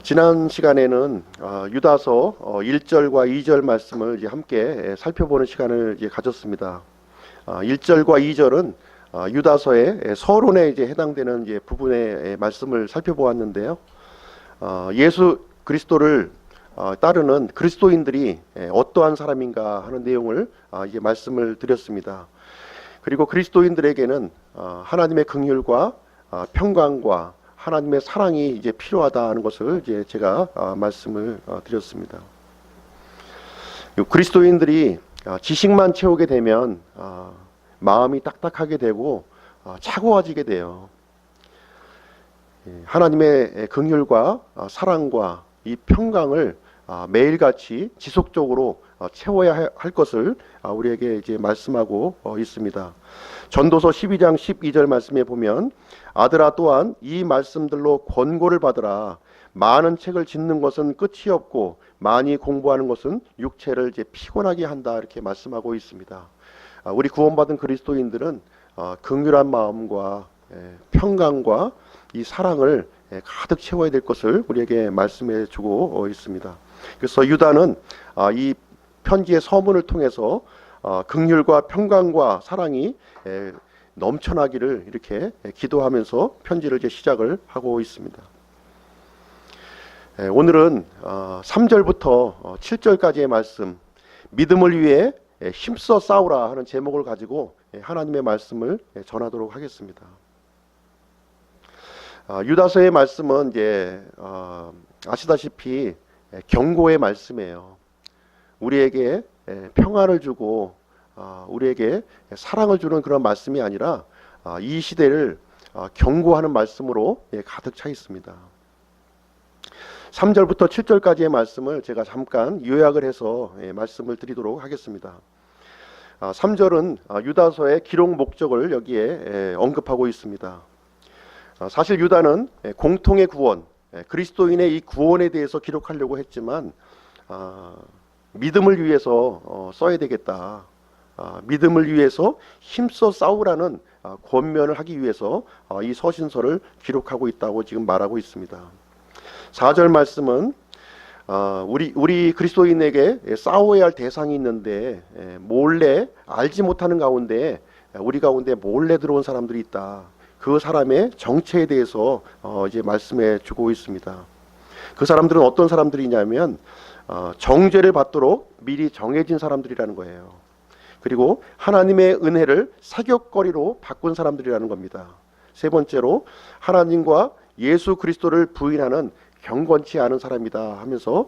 지난 시간에는 유다서 1절과 2절 말씀을 이제 함께 살펴보는 시간을 이제 가졌습니다. 1절과 2절은 유다서의 서론에 이제 해당되는 이제 부분의 말씀을 살펴보았는데요. 예수 그리스도를 따르는 그리스도인들이 어떠한 사람인가 하는 내용을 이제 말씀을 드렸습니다. 그리고 그리스도인들에게는 하나님의 긍휼과 평강과 하나님의 사랑이 이제 필요하다는 것을 이제 제가 말씀을 드렸습니다. 그리스도인들이 지식만 채우게 되면 마음이 딱딱하게 되고 차가워지게 돼요. 하나님의 긍휼과 사랑과 이 평강을 매일같이 지속적으로 채워야 할 것을 우리에게 이제 말씀하고 있습니다. 전도서 12장 12절 말씀에 보면 아들아 또한 이 말씀들로 권고를 받으라. 많은 책을 짓는 것은 끝이 없고 많이 공부하는 것은 육체를 이제 피곤하게 한다 이렇게 말씀하고 있습니다. 우리 구원받은 그리스도인들은 긍휼한 마음과 평강과 이 사랑을 가득 채워야 될 것을 우리에게 말씀해 주고 있습니다. 그래서 유다는 이 편지의 서문을 통해서 긍휼과 평강과 사랑이 넘쳐나기를 이렇게 기도하면서 편지를 이제 시작을 하고 있습니다. 오늘은 3절부터 7절까지의 말씀, 믿음을 위해 힘써 싸우라 하는 제목을 가지고 하나님의 말씀을 전하도록 하겠습니다. 유다서의 말씀은 이제 아시다시피 경고의 말씀이에요. 우리에게 평안을 주고 우리에게 사랑을 주는 그런 말씀이 아니라 이 시대를 경고하는 말씀으로 가득 차 있습니다. 3절부터 7절까지의 말씀을 제가 잠깐 요약을 해서 말씀을 드리도록 하겠습니다. 3절은 유다서의 기록 목적을 여기에 언급하고 있습니다. 사실 유다는 공통의 구원, 그리스도인의 이 구원에 대해서 기록하려고 했지만 믿음을 위해서 써야 되겠다. 믿음을 위해서 힘써 싸우라는 권면을 하기 위해서 이 서신서를 기록하고 있다고 지금 말하고 있습니다. 4절 말씀은 우리 그리스도인에게 싸워야 할 대상이 있는데 몰래 알지 못하는 가운데 우리 가운데 몰래 들어온 사람들이 있다. 그 사람의 정체에 대해서 이제 말씀해 주고 있습니다. 그 사람들은 어떤 사람들이냐면 정죄를 받도록 미리 정해진 사람들이라는 거예요. 그리고 하나님의 은혜를 사격거리로 바꾼 사람들이라는 겁니다. 세 번째로 하나님과 예수 그리스도를 부인하는 경건치 않은 사람이다 하면서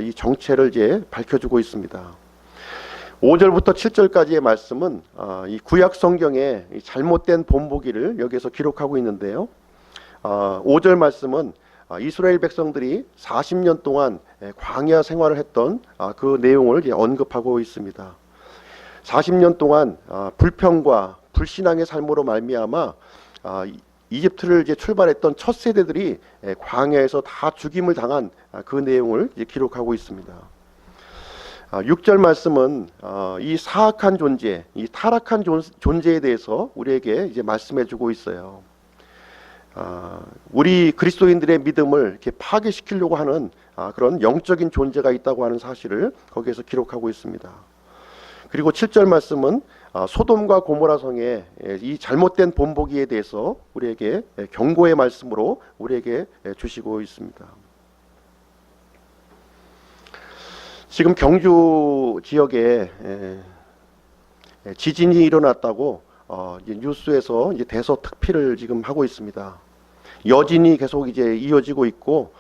이 정체를 이제 밝혀주고 있습니다. 5절부터 7절까지의 말씀은 이 구약 성경의 잘못된 본보기를 여기서 기록하고 있는데요. 5절 말씀은 이스라엘 백성들이 40년 동안 광야 생활을 했던 그 내용을 이제 언급하고 있습니다. 40년 동안 불평과 불신앙의 삶으로 말미암아 이집트를 이제 출발했던 첫 세대들이 광야에서 다 죽임을 당한 그 내용을 이제 기록하고 있습니다. 6절 말씀은 이 사악한 존재, 이 타락한 존재에 대해서 우리에게 이제 말씀해주고 있어요. 우리 그리스도인들의 믿음을 이렇게 파괴시키려고 하는 그런 영적인 존재가 있다고 하는 사실을 거기에서 기록하고 있습니다. 그리고 7절 말씀은 소돔과 고모라 성의 이 잘못된 본보기에 대해서 우리에게 경고의 말씀으로 우리에게 주시고 있습니다. 지금 경주 지역에 지진이 일어났다고 이제 뉴스에서 이제 대서특필을 지금 하고 있습니다. 여진이 계속 이제 이어지고 있고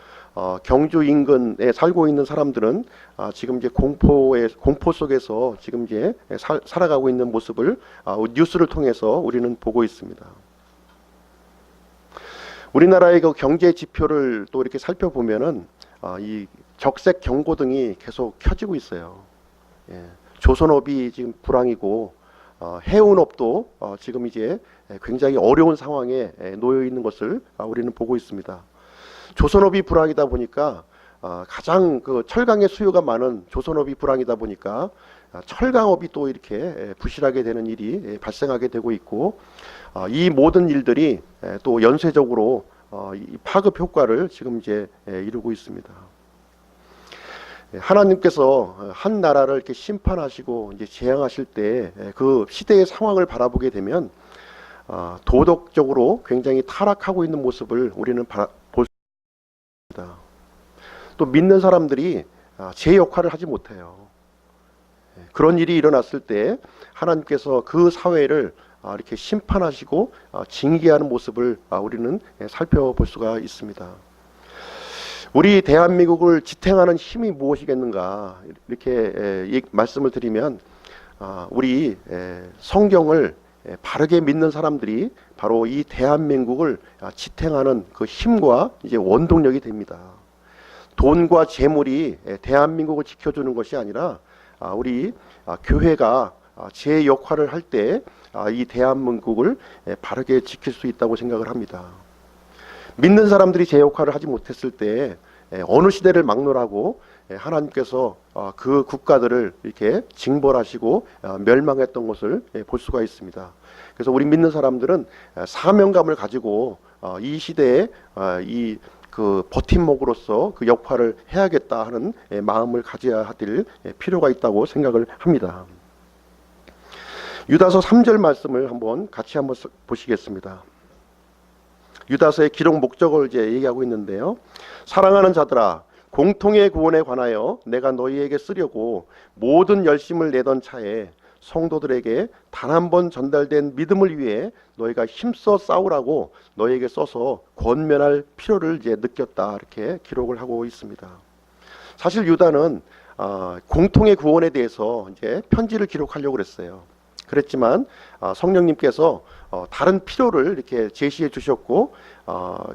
경주 인근에 살고 있는 사람들은 지금 이제 공포 속에서 지금 이제 살아가고 있는 모습을 뉴스를 통해서 우리는 보고 있습니다. 우리나라의 그 경제 지표를 또 이렇게 살펴보면은 이 적색 경고등이 계속 켜지고 있어요. 조선업이 지금 불황이고 해운업도 지금 이제 굉장히 어려운 상황에 놓여 있는 것을 우리는 보고 있습니다. 조선업이 불황이다 보니까 가장 그 철강의 수요가 많은 조선업이 불황이다 보니까 철강업이 또 이렇게 부실하게 되는 일이 발생하게 되고 있고 이 모든 일들이 또 연쇄적으로 이 파급 효과를 지금 이제 이루고 있습니다. 하나님께서 한 나라를 이렇게 심판하시고 이제 재앙하실 때 그 시대의 상황을 바라보게 되면 도덕적으로 굉장히 타락하고 있는 모습을 우리는 볼 수 있습니다. 또 믿는 사람들이 제 역할을 하지 못해요. 그런 일이 일어났을 때 하나님께서 그 사회를 이렇게 심판하시고 징계하는 모습을 우리는 살펴볼 수가 있습니다. 우리 대한민국을 지탱하는 힘이 무엇이겠는가 이렇게 말씀을 드리면 우리 성경을 바르게 믿는 사람들이 바로 이 대한민국을 지탱하는 그 힘과 이제 원동력이 됩니다. 돈과 재물이 대한민국을 지켜주는 것이 아니라 우리 교회가 제 역할을 할 때 이 대한민국을 바르게 지킬 수 있다고 생각을 합니다. 믿는 사람들이 제 역할을 하지 못했을 때 어느 시대를 막론하고 하나님께서 그 국가들을 이렇게 징벌하시고 멸망했던 것을 볼 수가 있습니다. 그래서 우리 믿는 사람들은 사명감을 가지고 이 시대에 이 그 버팀목으로서 그 역할을 해야겠다 하는 마음을 가져야 될 필요가 있다고 생각을 합니다. 유다서 3절 말씀을 같이 한번 보시겠습니다. 유다서의 기록 목적을 이제 얘기하고 있는데요. 사랑하는 자들아, 공통의 구원에 관하여 내가 너희에게 쓰려고 모든 열심을 내던 차에 성도들에게 단 한 번 전달된 믿음을 위해 너희가 힘써 싸우라고 너희에게 써서 권면할 필요를 이제 느꼈다, 이렇게 기록을 하고 있습니다. 사실 유다는 공통의 구원에 대해서 이제 편지를 기록하려고 그랬어요. 그랬지만 성령님께서 다른 필요를 이렇게 제시해 주셨고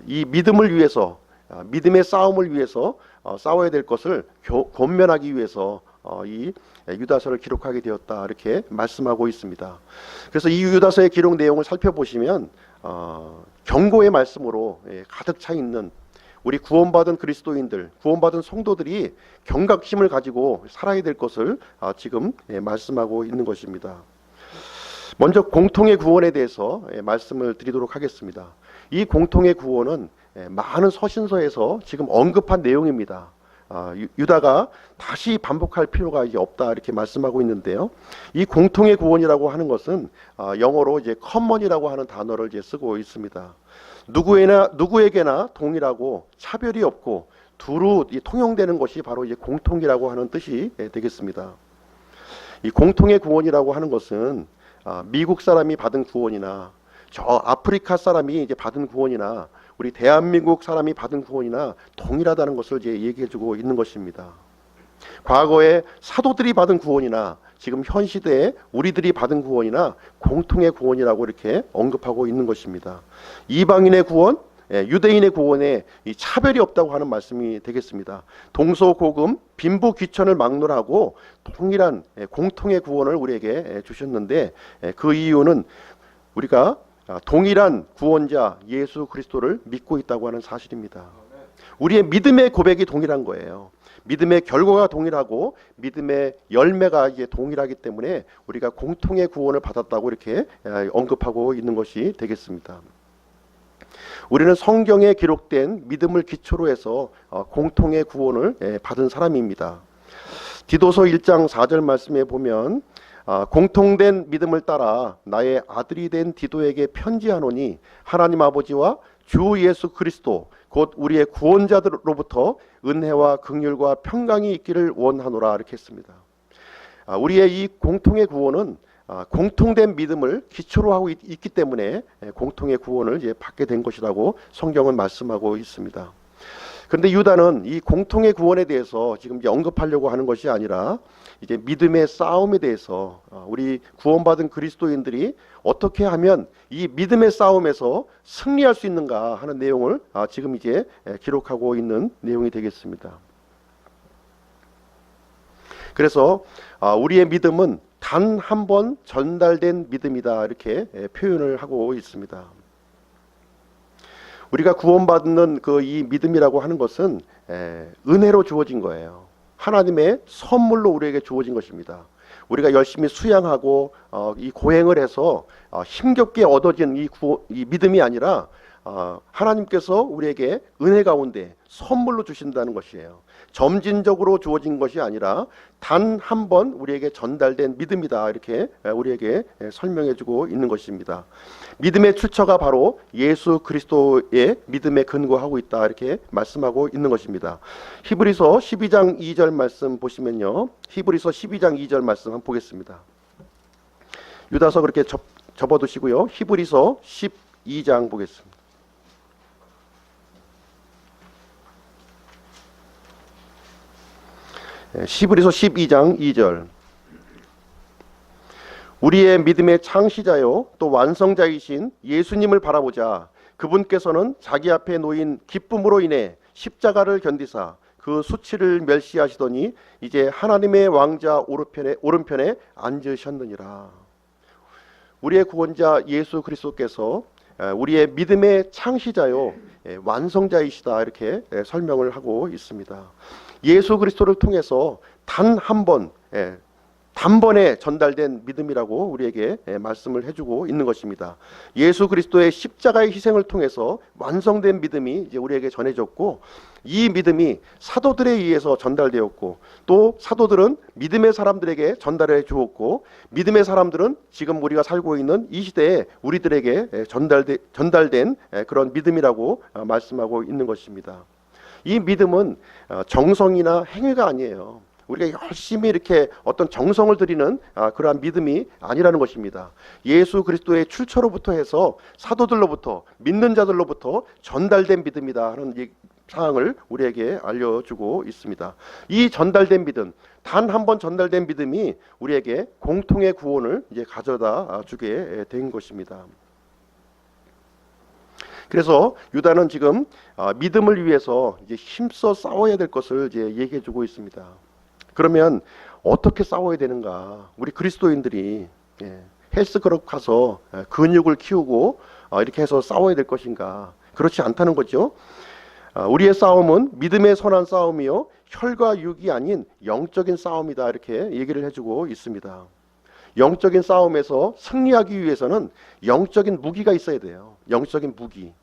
이 믿음을 위해서 믿음의 싸움을 위해서 싸워야 될 것을 권면하기 위해서 이 유다서를 기록하게 되었다, 이렇게 말씀하고 있습니다. 그래서 이 유다서의 기록 내용을 살펴보시면 경고의 말씀으로 가득 차 있는 우리 구원받은 그리스도인들, 구원받은 성도들이 경각심을 가지고 살아야 될 것을 지금 말씀하고 있는 것입니다. 먼저 공통의 구원에 대해서 말씀을 드리도록 하겠습니다. 이 공통의 구원은 많은 서신서에서 지금 언급한 내용입니다. 유다가 다시 반복할 필요가 이제 없다, 이렇게 말씀하고 있는데요. 이 공통의 구원이라고 하는 것은 영어로 이제 common이라고 하는 단어를 이제 쓰고 있습니다. 누구에게나 동일하고 차별이 없고 두루 통용되는 것이 바로 이제 공통이라고 하는 뜻이 되겠습니다. 이 공통의 구원이라고 하는 것은 미국 사람이 받은 구원이나 저 아프리카 사람이 이제 받은 구원이나 우리 대한민국 사람이 받은 구원이나 동일하다는 것을 이제 얘기해주고 있는 것입니다. 과거에 사도들이 받은 구원이나 지금 현 시대에 우리들이 받은 구원이나 공통의 구원이라고 이렇게 언급하고 있는 것입니다. 이방인의 구원, 유대인의 구원에 이 차별이 없다고 하는 말씀이 되겠습니다. 동서고금, 빈부귀천을 막론하고 동일한 공통의 구원을 우리에게 주셨는데 그 이유는 우리가 동일한 구원자 예수 그리스도를 믿고 있다고 하는 사실입니다. 우리의 믿음의 고백이 동일한 거예요. 믿음의 결과가 동일하고 믿음의 열매가 이제 동일하기 때문에 우리가 공통의 구원을 받았다고 이렇게 언급하고 있는 것이 되겠습니다. 우리는 성경에 기록된 믿음을 기초로 해서 공통의 구원을 받은 사람입니다. 디도서 1장 4절 말씀에 보면 공통된 믿음을 따라 나의 아들이 된 디도에게 편지하노니 하나님 아버지와 주 예수 그리스도 곧 우리의 구원자들로부터 은혜와 긍휼과 평강이 있기를 원하노라, 이렇게 했습니다. 우리의 이 공통의 구원은 공통된 믿음을 기초로 하고 있기 때문에 공통의 구원을 이제 받게 된 것이라고 성경은 말씀하고 있습니다. 그런데 유다는 이 공통의 구원에 대해서 지금 이제 언급하려고 하는 것이 아니라 이제 믿음의 싸움에 대해서 우리 구원받은 그리스도인들이 어떻게 하면 이 믿음의 싸움에서 승리할 수 있는가 하는 내용을 지금 이제 기록하고 있는 내용이 되겠습니다. 그래서 우리의 믿음은 단 한 번 전달된 믿음이다, 이렇게 표현을 하고 있습니다. 우리가 구원받는 그 이 믿음이라고 하는 것은 은혜로 주어진 거예요. 하나님의 선물로 우리에게 주어진 것입니다. 우리가 열심히 수양하고 이 고행을 해서 힘겹게 얻어진 이 믿음이 아니라 하나님께서 우리에게 은혜 가운데 선물로 주신다는 것이에요. 점진적으로 주어진 것이 아니라 단 한 번 우리에게 전달된 믿음이다, 이렇게 우리에게 설명해 주고 있는 것입니다. 믿음의 출처가 바로 예수 그리스도의 믿음에 근거하고 있다, 이렇게 말씀하고 있는 것입니다. 히브리서 12장 2절 말씀 보시면요, 히브리서 12장 2절 말씀 한번 보겠습니다. 유다서 그렇게 접어두시고요, 히브리서 12장 보겠습니다. 히브리서 12장 2절. 우리의 믿음의 창시자요 또 완성자이신 예수님을 바라보자. 그분께서는 자기 앞에 놓인 기쁨으로 인해 십자가를 견디사 그 수치를 멸시하시더니 이제 하나님의 왕자 오른편에 앉으셨느니라. 우리의 구원자 예수 그리스도께서 우리의 믿음의 창시자요 완성자이시다, 이렇게 설명을 하고 있습니다. 예수 그리스도를 통해서 단 한 번, 단번에 전달된 믿음이라고 우리에게 말씀을 해주고 있는 것입니다. 예수 그리스도의 십자가의 희생을 통해서 완성된 믿음이 이제 우리에게 전해졌고, 이 믿음이 사도들에 의해서 전달되었고, 또 사도들은 믿음의 사람들에게 전달해 주었고, 믿음의 사람들은 지금 우리가 살고 있는 이 시대에 우리들에게 전달된 그런 믿음이라고 말씀하고 있는 것입니다. 이 믿음은 정성이나 행위가 아니에요. 우리가 열심히 이렇게 어떤 정성을 들이는 그러한 믿음이 아니라는 것입니다. 예수 그리스도의 출처로부터 해서 사도들로부터, 믿는 자들로부터 전달된 믿음이다 하는 사항을 우리에게 알려주고 있습니다. 이 전달된 믿음, 단 한 번 전달된 믿음이 우리에게 공통의 구원을 이제 가져다 주게 된 것입니다. 그래서 유다는 지금 믿음을 위해서 이제 힘써 싸워야 될 것을 이제 얘기해주고 있습니다. 그러면 어떻게 싸워야 되는가? 우리 그리스도인들이 헬스클럽 가서 근육을 키우고 이렇게 해서 싸워야 될 것인가? 그렇지 않다는 거죠. 우리의 싸움은 믿음의 선한 싸움이요 혈과 육이 아닌 영적인 싸움이다, 이렇게 얘기를 해주고 있습니다. 영적인 싸움에서 승리하기 위해서는 영적인 무기가 있어야 돼요. 영적인 무기.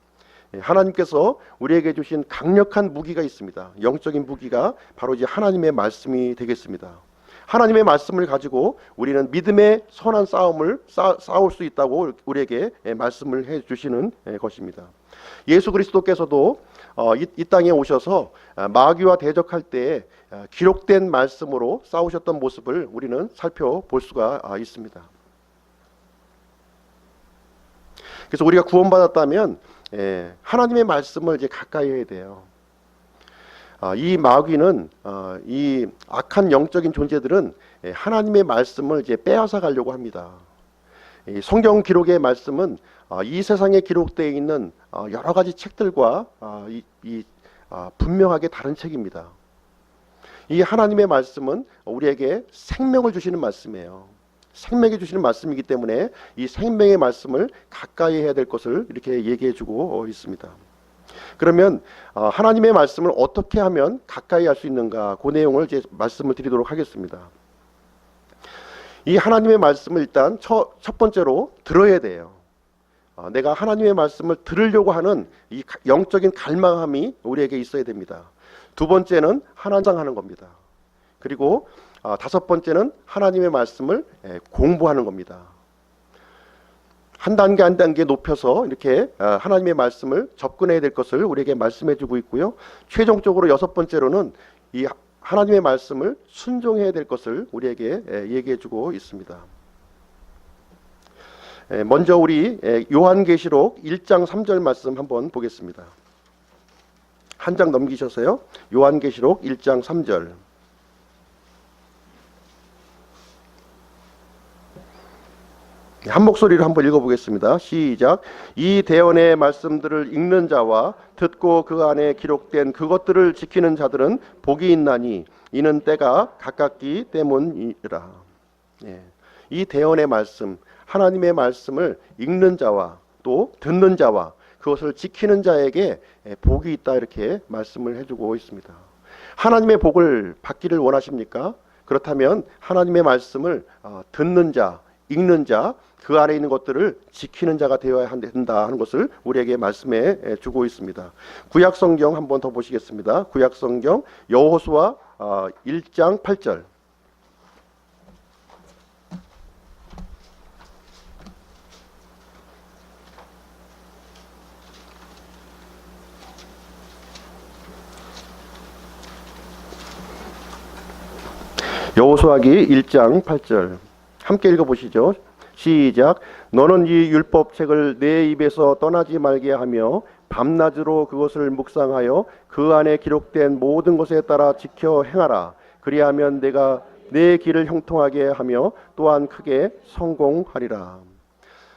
하나님께서 우리에게 주신 강력한 무기가 있습니다. 영적인 무기가 바로 이제 하나님의 말씀이 되겠습니다. 하나님의 말씀을 가지고 우리는 믿음의 선한 싸움을 싸울 수 있다고 우리에게 말씀을 해 주시는 것입니다. 예수 그리스도께서도 이 땅에 오셔서 마귀와 대적할 때 기록된 말씀으로 싸우셨던 모습을 우리는 살펴볼 수가 있습니다. 그래서 우리가 구원받았다면 하나님의 말씀을 이제 가까이 해야 돼요. 이 마귀는 이 악한 영적인 존재들은 하나님의 말씀을 이제 빼앗아 가려고 합니다. 이 성경 기록의 말씀은 이 세상에 기록되어 있는 여러 가지 책들과 분명하게 다른 책입니다. 이 하나님의 말씀은 우리에게 생명을 주시는 말씀이에요. 생명해 주시는 말씀이기 때문에 이 생명의 말씀을 가까이 해야 될 것을 이렇게 얘기해 주고 있습니다. 그러면 하나님의 말씀을 어떻게 하면 가까이 할 수 있는가, 그 내용을 이제 말씀을 드리도록 하겠습니다. 이 하나님의 말씀을 일단 첫 번째로 들어야 돼요. 내가 하나님의 말씀을 들으려고 하는 이 영적인 갈망함이 우리에게 있어야 됩니다. 두 번째는 하나장하는 겁니다. 그리고 다섯 번째는 하나님의 말씀을 공부하는 겁니다. 한 단계 한 단계 높여서 이렇게 하나님의 말씀을 접근해야 될 것을 우리에게 말씀해 주고 있고요. 최종적으로 여섯 번째로는 이 하나님의 말씀을 순종해야 될 것을 우리에게 얘기해 주고 있습니다. 먼저 우리 요한계시록 1장 3절 말씀 한번 보겠습니다. 한 장 넘기셔서요. 요한계시록 1장 3절. 한 목소리로 한번 읽어보겠습니다. 시작. 이 대언의 말씀들을 읽는 자와 듣고 그 안에 기록된 그것들을 지키는 자들은 복이 있나니 이는 때가 가깝기 때문이라. 이 대언의 말씀, 하나님의 말씀을 읽는 자와 또 듣는 자와 그것을 지키는 자에게 복이 있다, 이렇게 말씀을 해주고 있습니다. 하나님의 복을 받기를 원하십니까? 그렇다면 하나님의 말씀을 듣는 자, 읽는 자, 그 안에 있는 것들을 지키는 자가 되어야 된다 하는 것을 우리에게 말씀해 주고 있습니다. 구약 성경 한번 더 보시겠습니다. 구약 성경 여호수아 1장 8절. 여호수아기 1장 8절 함께 읽어보시죠. 시작. 너는 이 율법책을 내 입에서 떠나지 말게 하며 밤낮으로 그것을 묵상하여 그 안에 기록된 모든 것에 따라 지켜 행하라. 그리하면 내가 내 길을 형통하게 하며 또한 크게 성공하리라.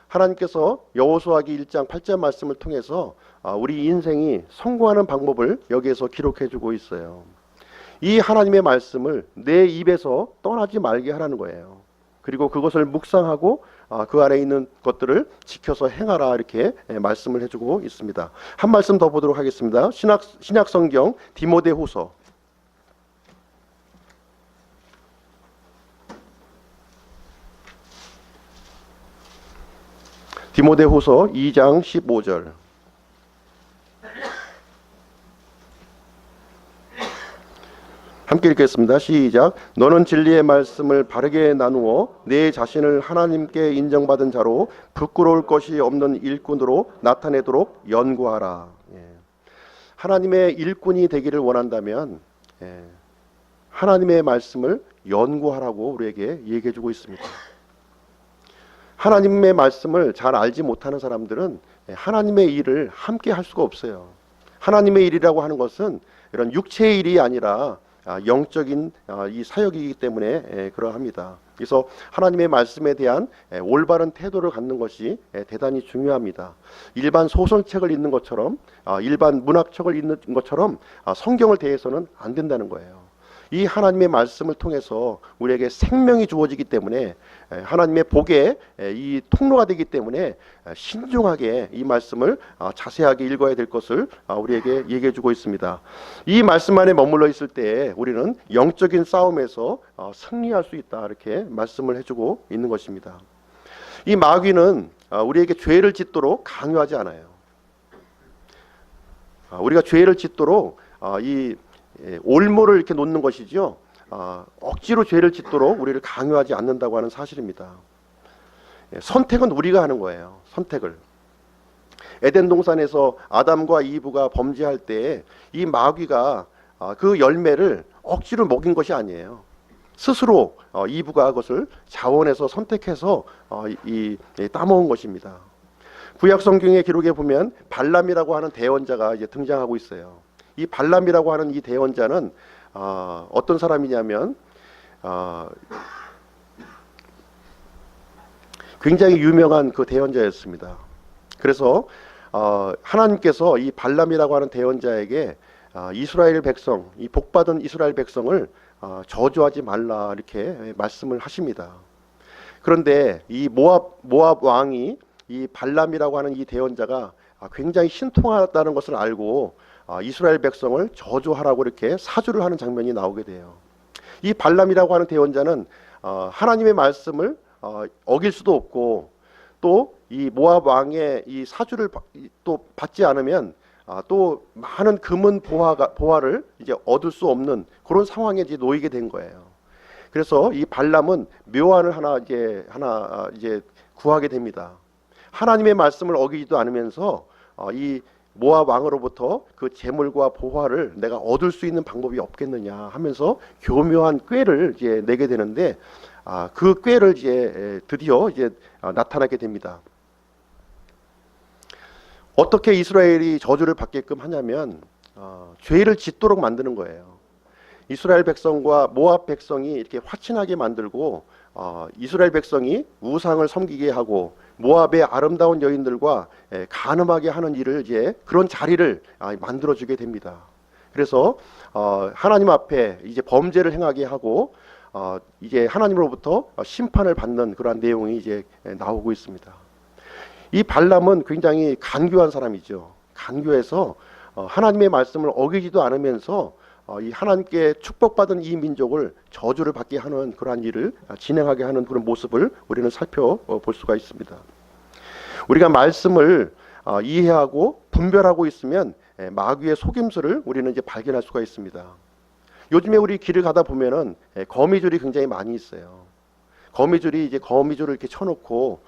하나님께서 여호수아기 1장 8절 말씀을 통해서 우리 인생이 성공하는 방법을 여기에서 기록해 주고 있어요. 이 하나님의 말씀을 내 입에서 떠나지 말게 하라는 거예요. 그리고 그것을 묵상하고 그 안에 있는 것들을 지켜서 행하라 이렇게 말씀을 해주고 있습니다. 한 말씀 더 보도록 하겠습니다. 신약 성경 디모데후서 디모데후서 2장 15절 함께 읽겠습니다. 시작. 너는 진리의 말씀을 바르게 나누어 내 자신을 하나님께 인정받은 자로 부끄러울 것이 없는 일꾼으로 나타내도록 연구하라. 하나님의 일꾼이 되기를 원한다면 하나님의 말씀을 연구하라고 우리에게 얘기해 주고 있습니다. 하나님의 말씀을 잘 알지 못하는 사람들은 하나님의 일을 함께 할 수가 없어요. 하나님의 일이라고 하는 것은 이런 육체의 일이 아니라 영적인 이 사역이기 때문에 그러합니다. 그래서 하나님의 말씀에 대한 올바른 태도를 갖는 것이 대단히 중요합니다. 일반 소설책을 읽는 것처럼 일반 문학책을 읽는 것처럼 성경을 대해서는 안 된다는 거예요. 이 하나님의 말씀을 통해서 우리에게 생명이 주어지기 때문에 하나님의 복의 이 통로가 되기 때문에 신중하게 이 말씀을 자세하게 읽어야 될 것을 우리에게 얘기해 주고 있습니다. 이 말씀 안에 머물러 있을 때 우리는 영적인 싸움에서 승리할 수 있다 이렇게 말씀을 해주고 있는 것입니다. 이 마귀는 우리에게 죄를 짓도록 강요하지 않아요. 우리가 죄를 짓도록 이 올무를 이렇게 놓는 것이죠. 억지로 죄를 짓도록 우리를 강요하지 않는다고 하는 사실입니다. 선택은 우리가 하는 거예요. 선택을. 에덴 동산에서 아담과 이브가 범죄할 때 이 마귀가 그 열매를 억지로 먹인 것이 아니에요. 스스로 이브가 그것을 자원해서 선택해서 따먹은 것입니다. 구약 성경의 기록에 보면 발람이라고 하는 대언자가 이제 등장하고 있어요. 이 발람이라고 하는 이 대언자는 어떤 사람이냐면 굉장히 유명한 그 대언자였습니다. 그래서 하나님께서 이 발람이라고 하는 대언자에게 이스라엘 백성, 이 복받은 이스라엘 백성을 저주하지 말라 이렇게 말씀을 하십니다. 그런데 이 모압 왕이 이 발람이라고 하는 이 대언자가 굉장히 신통하다는 것을 알고 이스라엘 백성을 저주하라고 이렇게 사주를 하는 장면이 나오게 돼요. 이 발람이라고 하는 대언자는 하나님의 말씀을 어길 수도 없고 또 이 모압 왕의 이 사주를 또 받지 않으면 또 많은 금은 보화를 이제 얻을 수 없는 그런 상황에 이제 놓이게 된 거예요. 그래서 이 발람은 묘안을 하나 이제 구하게 됩니다. 하나님의 말씀을 어기지도 않으면서 이 모압 왕으로부터 그 재물과 보화를 내가 얻을 수 있는 방법이 없겠느냐 하면서 교묘한 꾀를 이제 내게 되는데 그 꾀를 이제 드디어 이제 나타나게 됩니다. 어떻게 이스라엘이 저주를 받게끔 하냐면 죄를 짓도록 만드는 거예요. 이스라엘 백성과 모압 백성이 이렇게 화친하게 만들고 이스라엘 백성이 우상을 섬기게 하고 모압의 아름다운 여인들과 간음하게 하는 일을 이제 그런 자리를 만들어주게 됩니다. 그래서 하나님 앞에 이제 범죄를 행하게 하고 이제 하나님으로부터 심판을 받는 그러한 내용이 이제 나오고 있습니다. 이 발람은 굉장히 간교한 사람이죠. 간교해서 하나님의 말씀을 어기지도 않으면서 이 하나님께 축복받은 이 민족을 저주를 받게 하는 그러한 일을 진행하게 하는 그런 모습을 우리는 살펴볼 수가 있습니다. 우리가 말씀을 이해하고 분별하고 있으면 마귀의 속임수를 우리는 이제 발견할 수가 있습니다. 요즘에 우리 길을 가다 보면은 거미줄이 굉장히 많이 있어요. 거미줄이 이제 거미줄을 이렇게 쳐놓고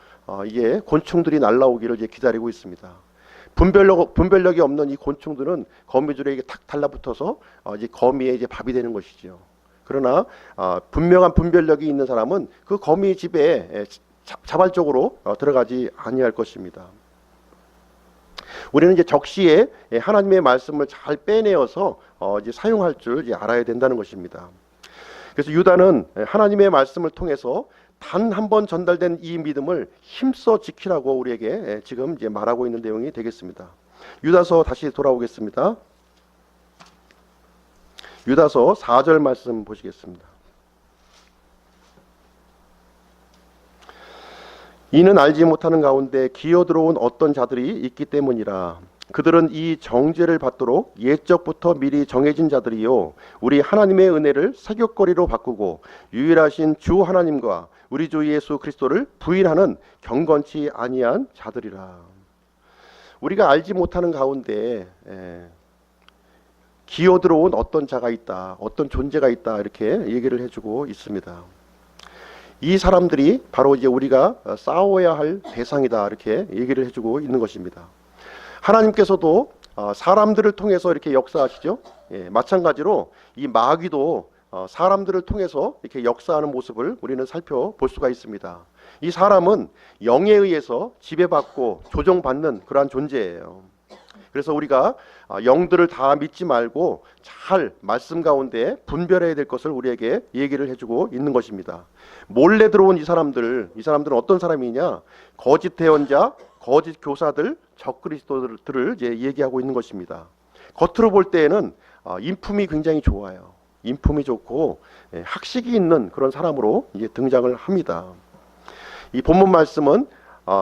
이게 곤충들이 날라오기를 이제 기다리고 있습니다. 분별력이 없는 이 곤충들은 거미줄에 이게 탁 달라붙어서 이제 거미의 이제 밥이 되는 것이죠. 그러나 분명한 분별력이 있는 사람은 그 거미 집에 자발적으로 들어가지 아니할 것입니다. 우리는 이제 적시에 하나님의 말씀을 잘 빼내어서 이제 사용할 줄 이제 알아야 된다는 것입니다. 그래서 유다는 하나님의 말씀을 통해서 단 한 번 전달된 이 믿음을 힘써 지키라고 우리에게 지금 이제 말하고 있는 내용이 되겠습니다. 유다서 다시 돌아오겠습니다. 유다서 4절 말씀 보시겠습니다. 이는 알지 못하는 가운데 기어 들어온 어떤 자들이 있기 때문이라. 그들은 이 정죄를 받도록 옛적부터 미리 정해진 자들이요 우리 하나님의 은혜를 사귑거리로 바꾸고 유일하신 주 하나님과 우리 주 예수 그리스도를 부인하는 경건치 아니한 자들이라. 우리가 알지 못하는 가운데 기어 들어온 어떤 자가 있다, 어떤 존재가 있다, 이렇게 얘기를 해주고 있습니다. 이 사람들이 바로 이제 우리가 싸워야 할 대상이다, 이렇게 얘기를 해주고 있는 것입니다. 하나님께서도 사람들을 통해서 이렇게 역사하시죠. 마찬가지로 이 마귀도 사람들을 통해서 이렇게 역사하는 모습을 우리는 살펴볼 수가 있습니다. 이 사람은 영에 의해서 지배받고 조종받는 그러한 존재예요. 그래서 우리가 영들을 다 믿지 말고 잘 말씀 가운데 분별해야 될 것을 우리에게 얘기를 해주고 있는 것입니다. 몰래 들어온 이 사람들은 어떤 사람이냐? 거짓 대언자, 거짓 교사들, 적그리스도들을 이제 얘기하고 있는 것입니다. 겉으로 볼 때에는 인품이 굉장히 좋아요. 인품이 좋고 학식이 있는 그런 사람으로 이제 등장을 합니다. 이 본문 말씀은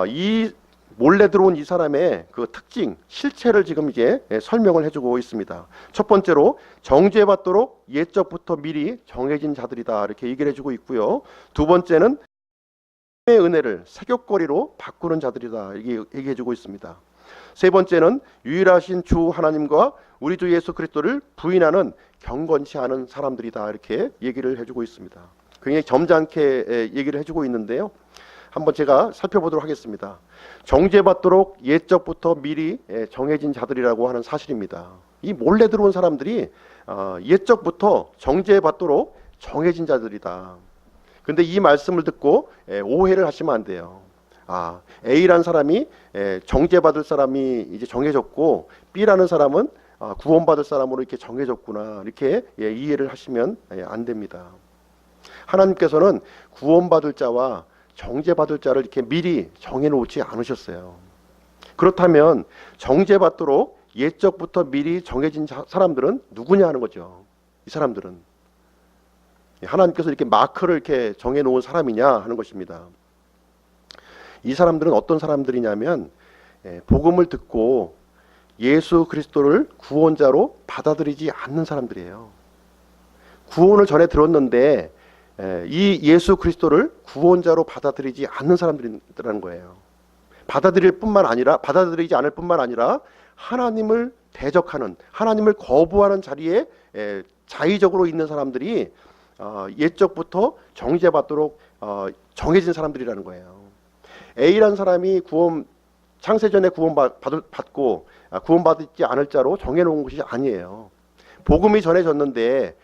이 몰래 들어온 이 사람의 그 특징, 실체를 지금 이제 설명을 해주고 있습니다. 첫 번째로 정죄받도록 옛적부터 미리 정해진 자들이다, 이렇게 얘기를 해주고 있고요. 두 번째는 하나님의 은혜를 사귑거리로 바꾸는 자들이다, 이렇게 얘기해주고 있습니다. 세 번째는 유일하신 주 하나님과 우리 주 예수 그리스도를 부인하는 경건치 않은 사람들이다, 이렇게 얘기를 해주고 있습니다. 굉장히 점잖게 얘기를 해주고 있는데요. 한번 제가 살펴보도록 하겠습니다. 정죄받도록 옛적부터 미리 정해진 자들이라고 하는 사실입니다. 이 몰래 들어온 사람들이 옛적부터 정죄받도록 정해진 자들이다. 근데 이 말씀을 듣고 오해를 하시면 안 돼요. A라는 사람이 정죄받을 사람이 이제 정해졌고 B라는 사람은 구원받을 사람으로 이렇게 정해졌구나, 이렇게 이해를 하시면 안 됩니다. 하나님께서는 구원받을 자와 정죄받을 자를 이렇게 미리 정해놓지 않으셨어요. 그렇다면 정죄받도록 옛적부터 미리 정해진 사람들은 누구냐 하는 거죠. 이 사람들은 하나님께서 이렇게 마크를 이렇게 정해놓은 사람이냐 하는 것입니다. 이 사람들은 어떤 사람들이냐면 복음을 듣고 예수 그리스도를 구원자로 받아들이지 않는 사람들이에요. 구원을 전에 들었는데 이 예수 그리스도를 구원자로 받아들이지 않는 사람들이라는 거예요. 받아들이지 않을 뿐만 아니라 하나님을 대적하는, 하나님을 거부하는 자리에 자의적으로 있는 사람들이 옛적부터 정죄받도록 정해진 사람들이라는 거예요. A라는 사람이 창세전에 구원받고 구원받지 않을 자로 정해놓은 것이 아니에요. 복음이 전해졌는데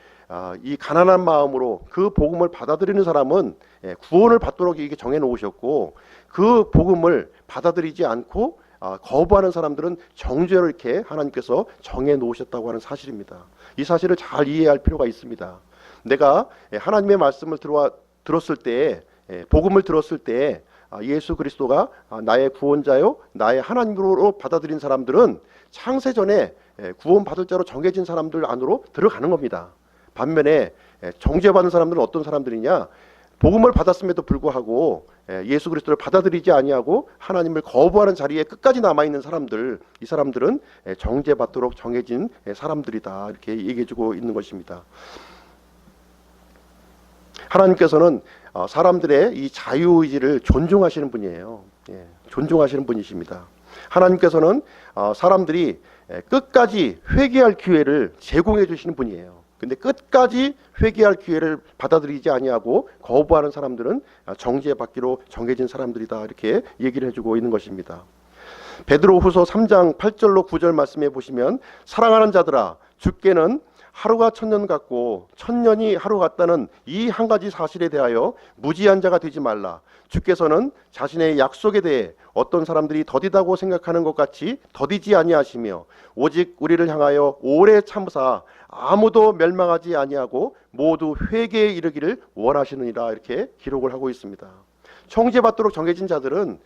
이 가난한 마음으로 그 복음을 받아들이는 사람은 구원을 받도록 이게 정해놓으셨고, 그 복음을 받아들이지 않고 거부하는 사람들은 정죄로 이렇게 하나님께서 정해놓으셨다고 하는 사실입니다. 이 사실을 잘 이해할 필요가 있습니다. 내가 하나님의 말씀을 들었을 때, 복음을 들었을 때 예수 그리스도가 나의 구원자요 나의 하나님으로 받아들인 사람들은 창세전에 구원받을 자로 정해진 사람들 안으로 들어가는 겁니다. 반면에 정죄받은 사람들은 어떤 사람들이냐? 복음을 받았음에도 불구하고 예수 그리스도를 받아들이지 아니하고 하나님을 거부하는 자리에 끝까지 남아있는 사람들, 이 사람들은 정죄받도록 정해진 사람들이다, 이렇게 얘기해주고 있는 것입니다. 하나님께서는 사람들의 이 자유의지를 존중하시는 분이에요. 존중하시는 분이십니다. 하나님께서는 사람들이 끝까지 회개할 기회를 제공해 주시는 분이에요. 근데 끝까지 회개할 기회를 받아들이지 아니하고 거부하는 사람들은 정죄받기로 정해진 사람들이다, 이렇게 얘기를 해주고 있는 것입니다. 베드로후서 3장 8절로 9절 말씀에 보시면, 사랑하는 자들아, 주께는 하루가 천년 같고 천년이 하루 같다는 이 한 가지 사실에 대하여 무지한 자가 되지 말라. 주께서는 자신의 약속에 대해 어떤 사람들이 더디다고 생각하는 것 같이 더디지 아니하시며, 오직 우리를 향하여 오래 참으사 아무도 멸망하지 아니하고 모두 회개에 이르기를 원하시느니라, 이렇게 기록을 하고 있습니다. 정죄받도록 정해진 자들은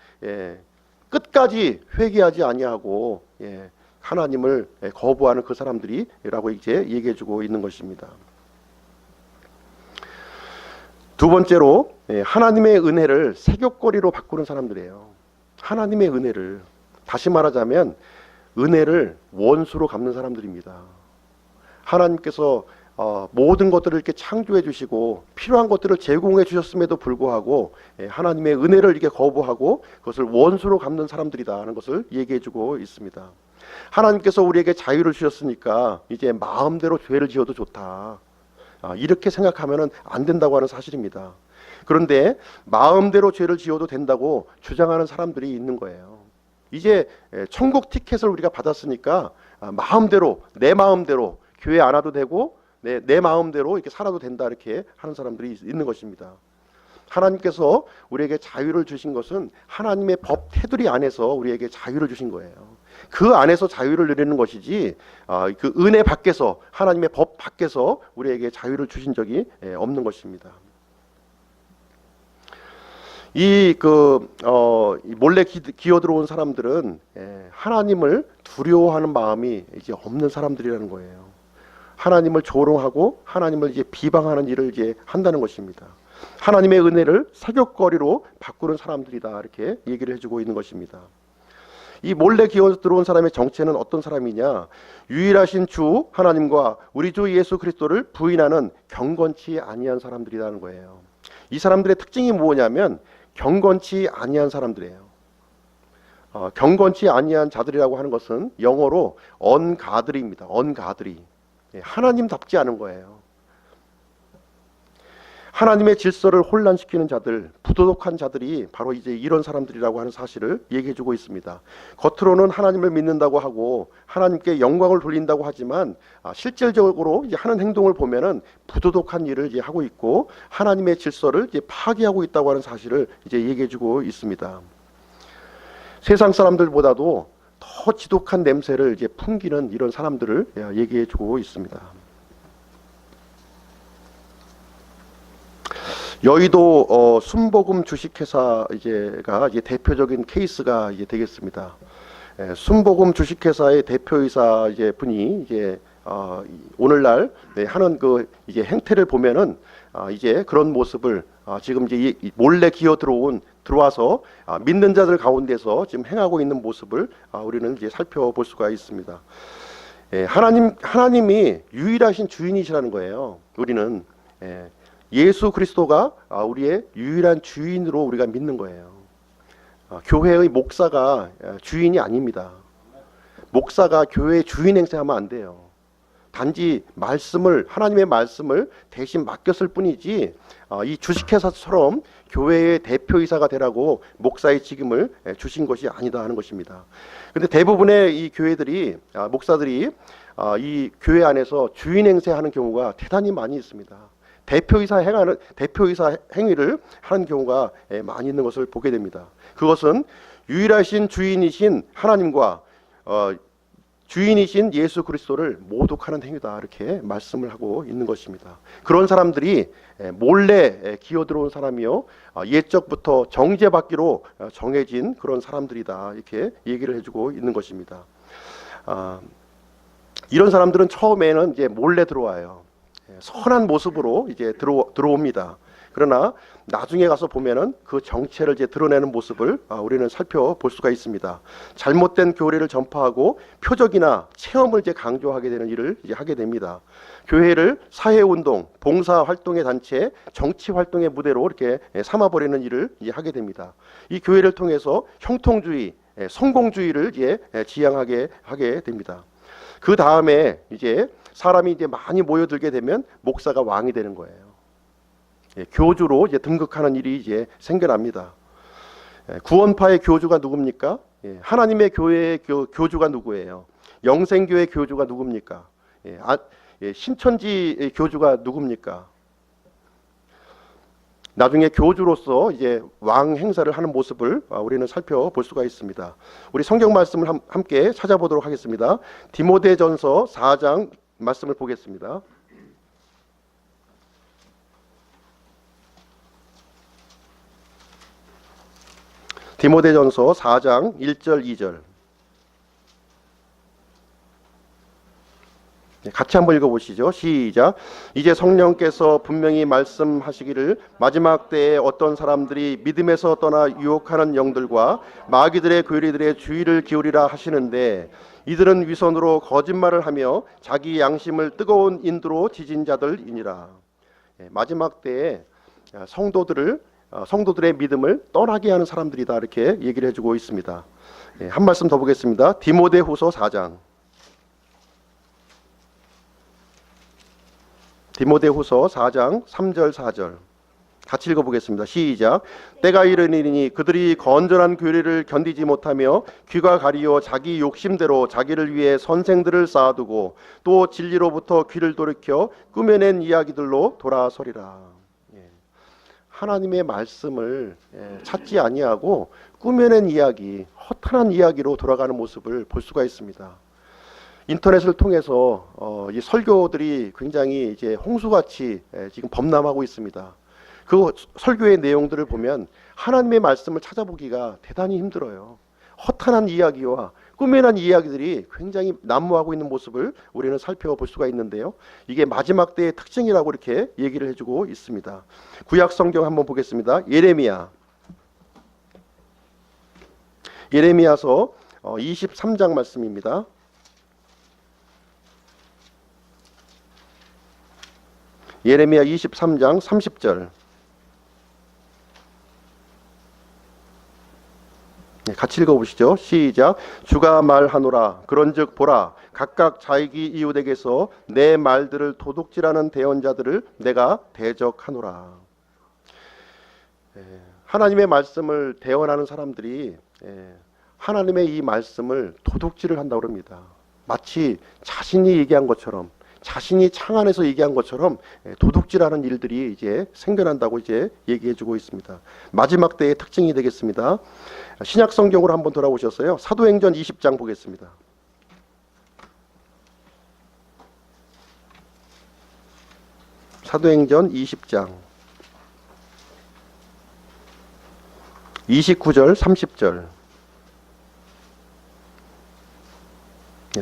끝까지 회개하지 아니하고 하나님을 거부하는 그 사람들이라고 이제 얘기해주고 있는 것입니다. 두 번째로, 하나님의 은혜를 세귑거리로 바꾸는 사람들이에요. 하나님의 은혜를, 다시 말하자면 은혜를 원수로 갚는 사람들입니다. 하나님께서 모든 것들을 이렇게 창조해 주시고 필요한 것들을 제공해 주셨음에도 불구하고 하나님의 은혜를 이렇게 거부하고 그것을 원수로 갚는 사람들이다 하는 것을 얘기해 주고 있습니다. 하나님께서 우리에게 자유를 주셨으니까 이제 마음대로 죄를 지어도 좋다, 이렇게 생각하면 안 된다고 하는 사실입니다. 그런데 마음대로 죄를 지어도 된다고 주장하는 사람들이 있는 거예요. 이제 천국 티켓을 우리가 받았으니까 마음대로, 내 마음대로 교회 안 와도 되고 내 마음대로 이렇게 살아도 된다, 이렇게 하는 사람들이 있는 것입니다. 하나님께서 우리에게 자유를 주신 것은 하나님의 법 테두리 안에서 우리에게 자유를 주신 거예요. 그 안에서 자유를 누리는 것이지 그 은혜 밖에서, 하나님의 법 밖에서 우리에게 자유를 주신 적이 없는 것입니다. 몰래 기어 들어온 사람들은 하나님을 두려워하는 마음이 이제 없는 사람들이라는 거예요. 하나님을 조롱하고 하나님을 이제 비방하는 일을 이제 한다는 것입니다. 하나님의 은혜를 사귑거리로 바꾸는 사람들이다, 이렇게 얘기를 해주고 있는 것입니다. 이 몰래 기어 들어온 사람의 정체는 어떤 사람이냐? 유일하신 주 하나님과 우리 주 예수 그리스도를 부인하는 경건치 아니한 사람들이라는 거예요. 이 사람들의 특징이 뭐냐면 경건치 아니한 사람들이에요. 경건치 아니한 자들이라고 하는 것은 영어로 ungodly입니다. ungodly. 하나님답지 않은 거예요. 하나님의 질서를 혼란시키는 자들, 부도덕한 자들이 바로 이제 이런 사람들이라고 하는 사실을 얘기해주고 있습니다. 겉으로는 하나님을 믿는다고 하고 하나님께 영광을 돌린다고 하지만 실질적으로 이제 하는 행동을 보면은 부도덕한 일을 이제 하고 있고 하나님의 질서를 이제 파괴하고 있다고 하는 사실을 이제 얘기해주고 있습니다. 세상 사람들보다도 더 지독한 냄새를 이제 풍기는 이런 사람들을 얘기해주고 있습니다. 여의도 순복음 주식회사 가 이제 대표적인 케이스가 이제 되겠습니다. 순복음 주식회사의 대표이사 이제 분이 이제 오늘날 하는 그 이제 행태를 보면은 이제 그런 모습을 지금 이제 몰래 들어와서 믿는 자들 가운데서 지금 행하고 있는 모습을 우리는 이제 살펴볼 수가 있습니다. 하나님이 유일하신 주인이시라는 거예요. 우리는 예수 그리스도가 우리의 유일한 주인으로 우리가 믿는 거예요. 교회의 목사가 주인이 아닙니다. 목사가 교회의 주인 행세하면 안 돼요. 단지 하나님의 말씀을 대신 맡겼을 뿐이지 이 주식회사처럼 교회의 대표이사가 되라고 목사의 직임을 주신 것이 아니다 하는 것입니다. 그런데 대부분의 이 교회들이 목사들이 이 교회 안에서 주인 행세하는 경우가 대단히 많이 있습니다. 대표이사 행위를 하는 경우가 많이 있는 것을 보게 됩니다. 그것은 유일하신 주인이신 하나님과 주인이신 예수 그리스도를 모독하는 행위다, 이렇게 말씀을 하고 있는 것입니다. 그런 사람들이 몰래 기어 들어온 사람이요, 옛적부터 정죄받기로 정해진 그런 사람들이다, 이렇게 얘기를 해주고 있는 것입니다. 이런 사람들은 처음에는 이제 몰래 들어와요. 선한 모습으로 이제 들어옵니다. 그러나 나중에 가서 보면은 그 정체를 이제 드러내는 모습을 우리는 살펴볼 수가 있습니다. 잘못된 교리를 전파하고 표적이나 체험을 이제 강조하게 되는 일을 이제 하게 됩니다. 교회를 사회운동, 봉사활동의 단체, 정치활동의 무대로 이렇게 삼아버리는 일을 이제 하게 됩니다. 이 교회를 통해서 형통주의, 성공주의를 이제 지향하게 하게 됩니다. 그 다음에 이제 사람이 이제 많이 모여들게 되면 목사가 왕이 되는 거예요. 교주로 이제 등극하는 일이 이제 생겨납니다. 구원파의 교주가 누굽니까? 하나님의 교회의 교주가 누구예요? 영생교회 교주가 누굽니까? 신천지 교주가 누굽니까? 나중에 교주로서 이제 왕 행사를 하는 모습을 우리는 살펴볼 수가 있습니다. 우리 성경 말씀을 함께 찾아보도록 하겠습니다. 디모데전서 4장 말씀을 보겠습니다. 디모데전서 4장 1절 2절 같이 한번 읽어보시죠. 시작. 이제 성령께서 분명히 말씀하시기를 마지막 때에 어떤 사람들이 믿음에서 떠나 유혹하는 영들과 마귀들의 괴리들의 주의를 기울이라 하시는데 이들은 위선으로 거짓말을 하며 자기 양심을 뜨거운 인두로 지진 자들이니라. 마지막 때에 성도들의 믿음을 떠나게 하는 사람들이다, 이렇게 얘기를 해주고 있습니다. 한 말씀 더 보겠습니다. 디모데후서 4장. 디모데후서 4장 3절 4절 같이 읽어보겠습니다. 시작. 때가 이르니니 그들이 건전한 교리를 견디지 못하며 귀가 가리어 자기 욕심대로 자기를 위해 선생들을 쌓아두고 또 진리로부터 귀를 돌이켜 꾸며낸 이야기들로 돌아서리라. 하나님의 말씀을 찾지 아니하고 꾸며낸 이야기, 허탄한 이야기로 돌아가는 모습을 볼 수가 있습니다. 인터넷을 통해서 이 설교들이 굉장히 이제 홍수같이 지금 범람하고 있습니다. 그 설교의 내용들을 보면 하나님의 말씀을 찾아보기가 대단히 힘들어요. 허탄한 이야기와 꾸며낸 이야기들이 굉장히 난무하고 있는 모습을 우리는 살펴볼 수가 있는데요. 이게 마지막 때의 특징이라고 이렇게 얘기를 해주고 있습니다. 구약 성경 한번 보겠습니다. 예레미야서 23장 말씀입니다. 예레미야 23장 30절 같이 읽어보시죠. 시작. 주가 말하노라. 그런즉 보라, 각각 자기 이웃에게서 내 말들을 도둑질하는 대언자들을 내가 대적하노라. 하나님의 말씀을 대언하는 사람들이 하나님의 이 말씀을 도둑질을 한다고 합니다. 마치 자신이 얘기한 것처럼, 자신이 창안에서 얘기한 것처럼 도둑질하는 일들이 이제 생겨난다고 이제 얘기해주고 있습니다. 마지막 때의 특징이 되겠습니다. 신약 성경으로 한번 돌아오셨어요. 사도행전 20장 보겠습니다. 사도행전 20장 29절 30절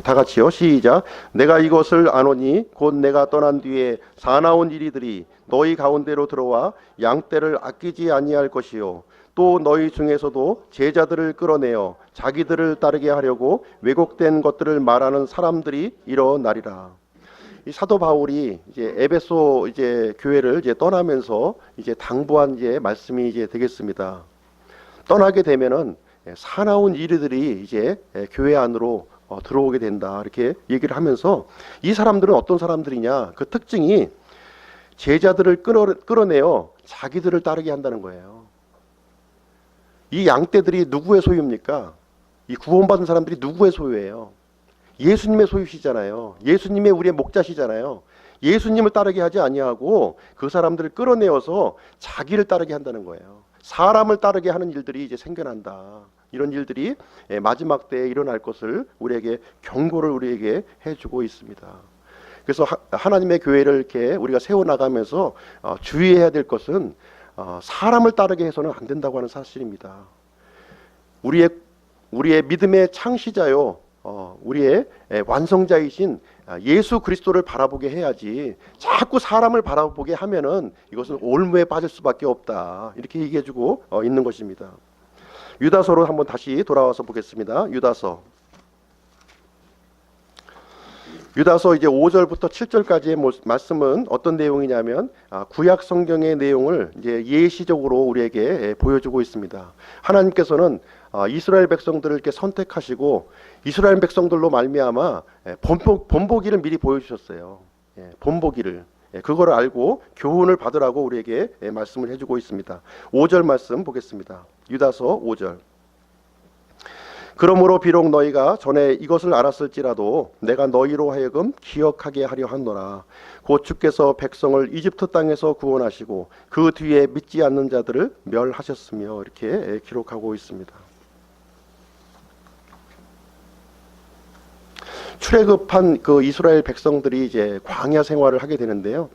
다 같이요. 시작. 내가 이것을 아노니 곧 내가 떠난 뒤에 사나운 이리들이 너희 가운데로 들어와 양떼를 아끼지 아니할 것이요 또 너희 중에서도 제자들을 끌어내어 자기들을 따르게 하려고 왜곡된 것들을 말하는 사람들이 일어나리라. 이 사도 바울이 이제 에베소 이제 교회를 이제 떠나면서 이제 당부한 이제 말씀이 이제 되겠습니다. 떠나게 되면은 사나운 이리들이 이제 교회 안으로 들어오게 된다, 이렇게 얘기를 하면서 이 사람들은 어떤 사람들이냐, 그 특징이 제자들을 끌어내어 자기들을 따르게 한다는 거예요. 이 양떼들이 누구의 소유입니까? 이 구원받은 사람들이 누구의 소유예요? 예수님의 소유시잖아요. 예수님의 우리의 목자시잖아요. 예수님을 따르게 하지 아니하고 그 사람들을 끌어내어서 자기를 따르게 한다는 거예요. 사람을 따르게 하는 일들이 이제 생겨난다. 이런 일들이 마지막 때에 일어날 것을 우리에게 경고를 우리에게 해주고 있습니다. 그래서 하나님의 교회를 이렇게 우리가 세워나가면서 주의해야 될 것은 사람을 따르게 해서는 안 된다고 하는 사실입니다. 우리의 믿음의 창시자요, 우리의 완성자이신 예수 그리스도를 바라보게 해야지, 자꾸 사람을 바라보게 하면은 이것은 올무에 빠질 수밖에 없다, 이렇게 얘기해주고 있는 것입니다. 유다서로 한번 다시 돌아와서 보겠습니다. 유다서 이제 5절부터 7절까지의 말씀은 어떤 내용이냐면 구약 성경의 내용을 이제 예시적으로 우리에게 보여주고 있습니다. 하나님께서는 이스라엘 백성들을 이렇게 선택하시고 이스라엘 백성들로 말미암아 본보기를 미리 보여주셨어요. 본보기를. 그걸 알고 교훈을 받으라고 우리에게 말씀을 해주고 있습니다. 5절 말씀 보겠습니다. 유다서 5절. 그러므로 비록 너희가 전에 이것을 알았을지라도 내가 너희로 하여금 기억하게 하려 하노라. 곧 주께서 백성을 이집트 땅에서 구원하시고 그 뒤에 믿지 않는 자들을 멸하셨으며, 이렇게 기록하고 있습니다. 출애굽한 그 이스라엘 백성들이 이제 광야 생활을 하게 되는데요.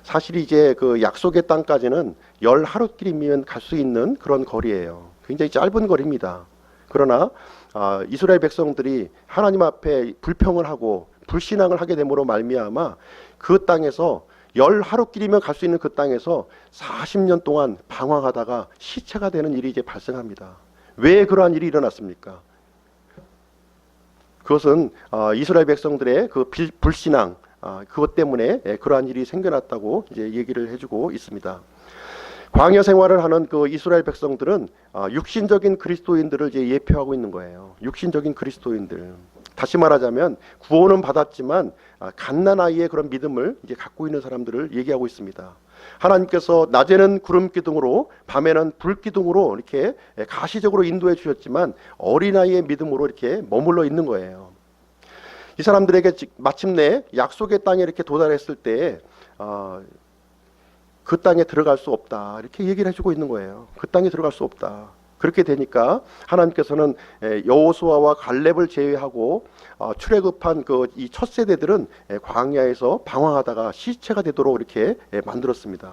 사실 이제 그 약속의 땅까지는 10하루길이면 갈 수 있는 그런 거리예요. 굉장히 짧은 거리입니다. 그러나 이스라엘 백성들이 하나님 앞에 불평을 하고 불신앙을 하게 됨으로 말미암아 그 땅에서 10하루길이면 갈 수 있는 그 땅에서 40년 동안 방황하다가 시체가 되는 일이 이제 발생합니다. 왜 그러한 일이 일어났습니까? 그것은 이스라엘 백성들의 그 불신앙, 그것 때문에 그러한 일이 생겨났다고 이제 얘기를 해주고 있습니다. 광야 생활을 하는 그 이스라엘 백성들은 육신적인 그리스도인들을 이제 예표하고 있는 거예요. 육신적인 그리스도인들. 다시 말하자면 구원은 받았지만 갓난아이의 그런 믿음을 이제 갖고 있는 사람들을 얘기하고 있습니다. 하나님께서 낮에는 구름 기둥으로 밤에는 불 기둥으로 이렇게 가시적으로 인도해 주셨지만 어린아이의 믿음으로 이렇게 머물러 있는 거예요. 이 사람들에게 마침내 약속의 땅에 이렇게 도달했을 때 그 땅에 들어갈 수 없다, 이렇게 얘기를 해주고 있는 거예요. 그 땅에 들어갈 수 없다. 그렇게 되니까 하나님께서는 여호수아와 갈렙을 제외하고 출애굽한 그 이 첫 세대들은 광야에서 방황하다가 시체가 되도록 이렇게 만들었습니다.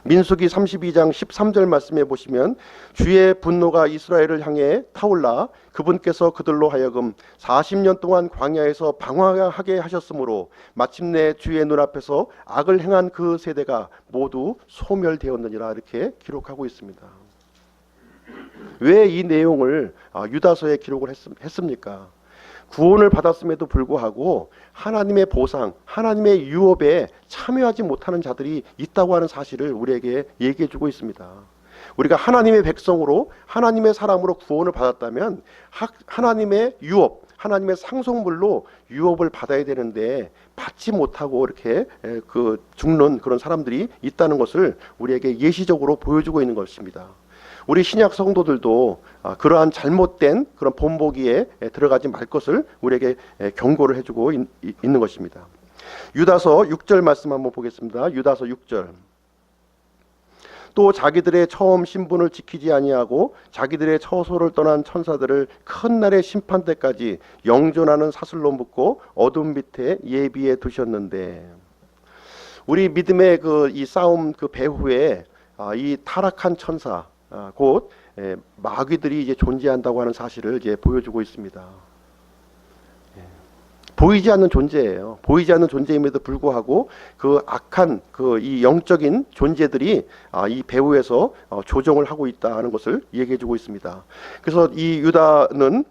민수기 32장 13절 말씀에 보시면 주의 분노가 이스라엘을 향해 타올라 그분께서 그들로 하여금 40년 동안 광야에서 방황하게 하셨으므로 마침내 주의 눈앞에서 악을 행한 그 세대가 모두 소멸되었느니라, 이렇게 기록하고 있습니다. 왜 이 내용을 유다서에 기록을 했습니까? 구원을 받았음에도 불구하고 하나님의 보상, 하나님의 유업에 참여하지 못하는 자들이 있다고 하는 사실을 우리에게 얘기해 주고 있습니다. 우리가 하나님의 백성으로, 하나님의 사람으로 구원을 받았다면 하나님의 유업, 하나님의 상속물로 유업을 받아야 되는데 받지 못하고 이렇게 죽는 그런 사람들이 있다는 것을 우리에게 예시적으로 보여주고 있는 것입니다. 우리 신약 성도들도 그러한 잘못된 그런 본보기에 들어가지 말 것을 우리에게 경고를 해주고 있는 것입니다. 유다서 6절 말씀 한번 보겠습니다. 유다서 6절. 또 자기들의 처음 신분을 지키지 아니하고 자기들의 처소를 떠난 천사들을 큰 날의 심판 때까지 영존하는 사슬로 묶고 어둠 밑에 예비해 두셨는데, 우리 믿음의 이 싸움 배후에 이 타락한 천사, 곧 마귀들이 이제 존재한다고 하는 사실을 이제 보여주고 있습니다. 보이지 않는 존재예요. 보이지 않는 존재임에도 불구하고 그 악한 이 영적인 존재들이 이 배후에서 조종을 하고 있다는 것을 얘기해주고 있습니다. 그래서 이 유다는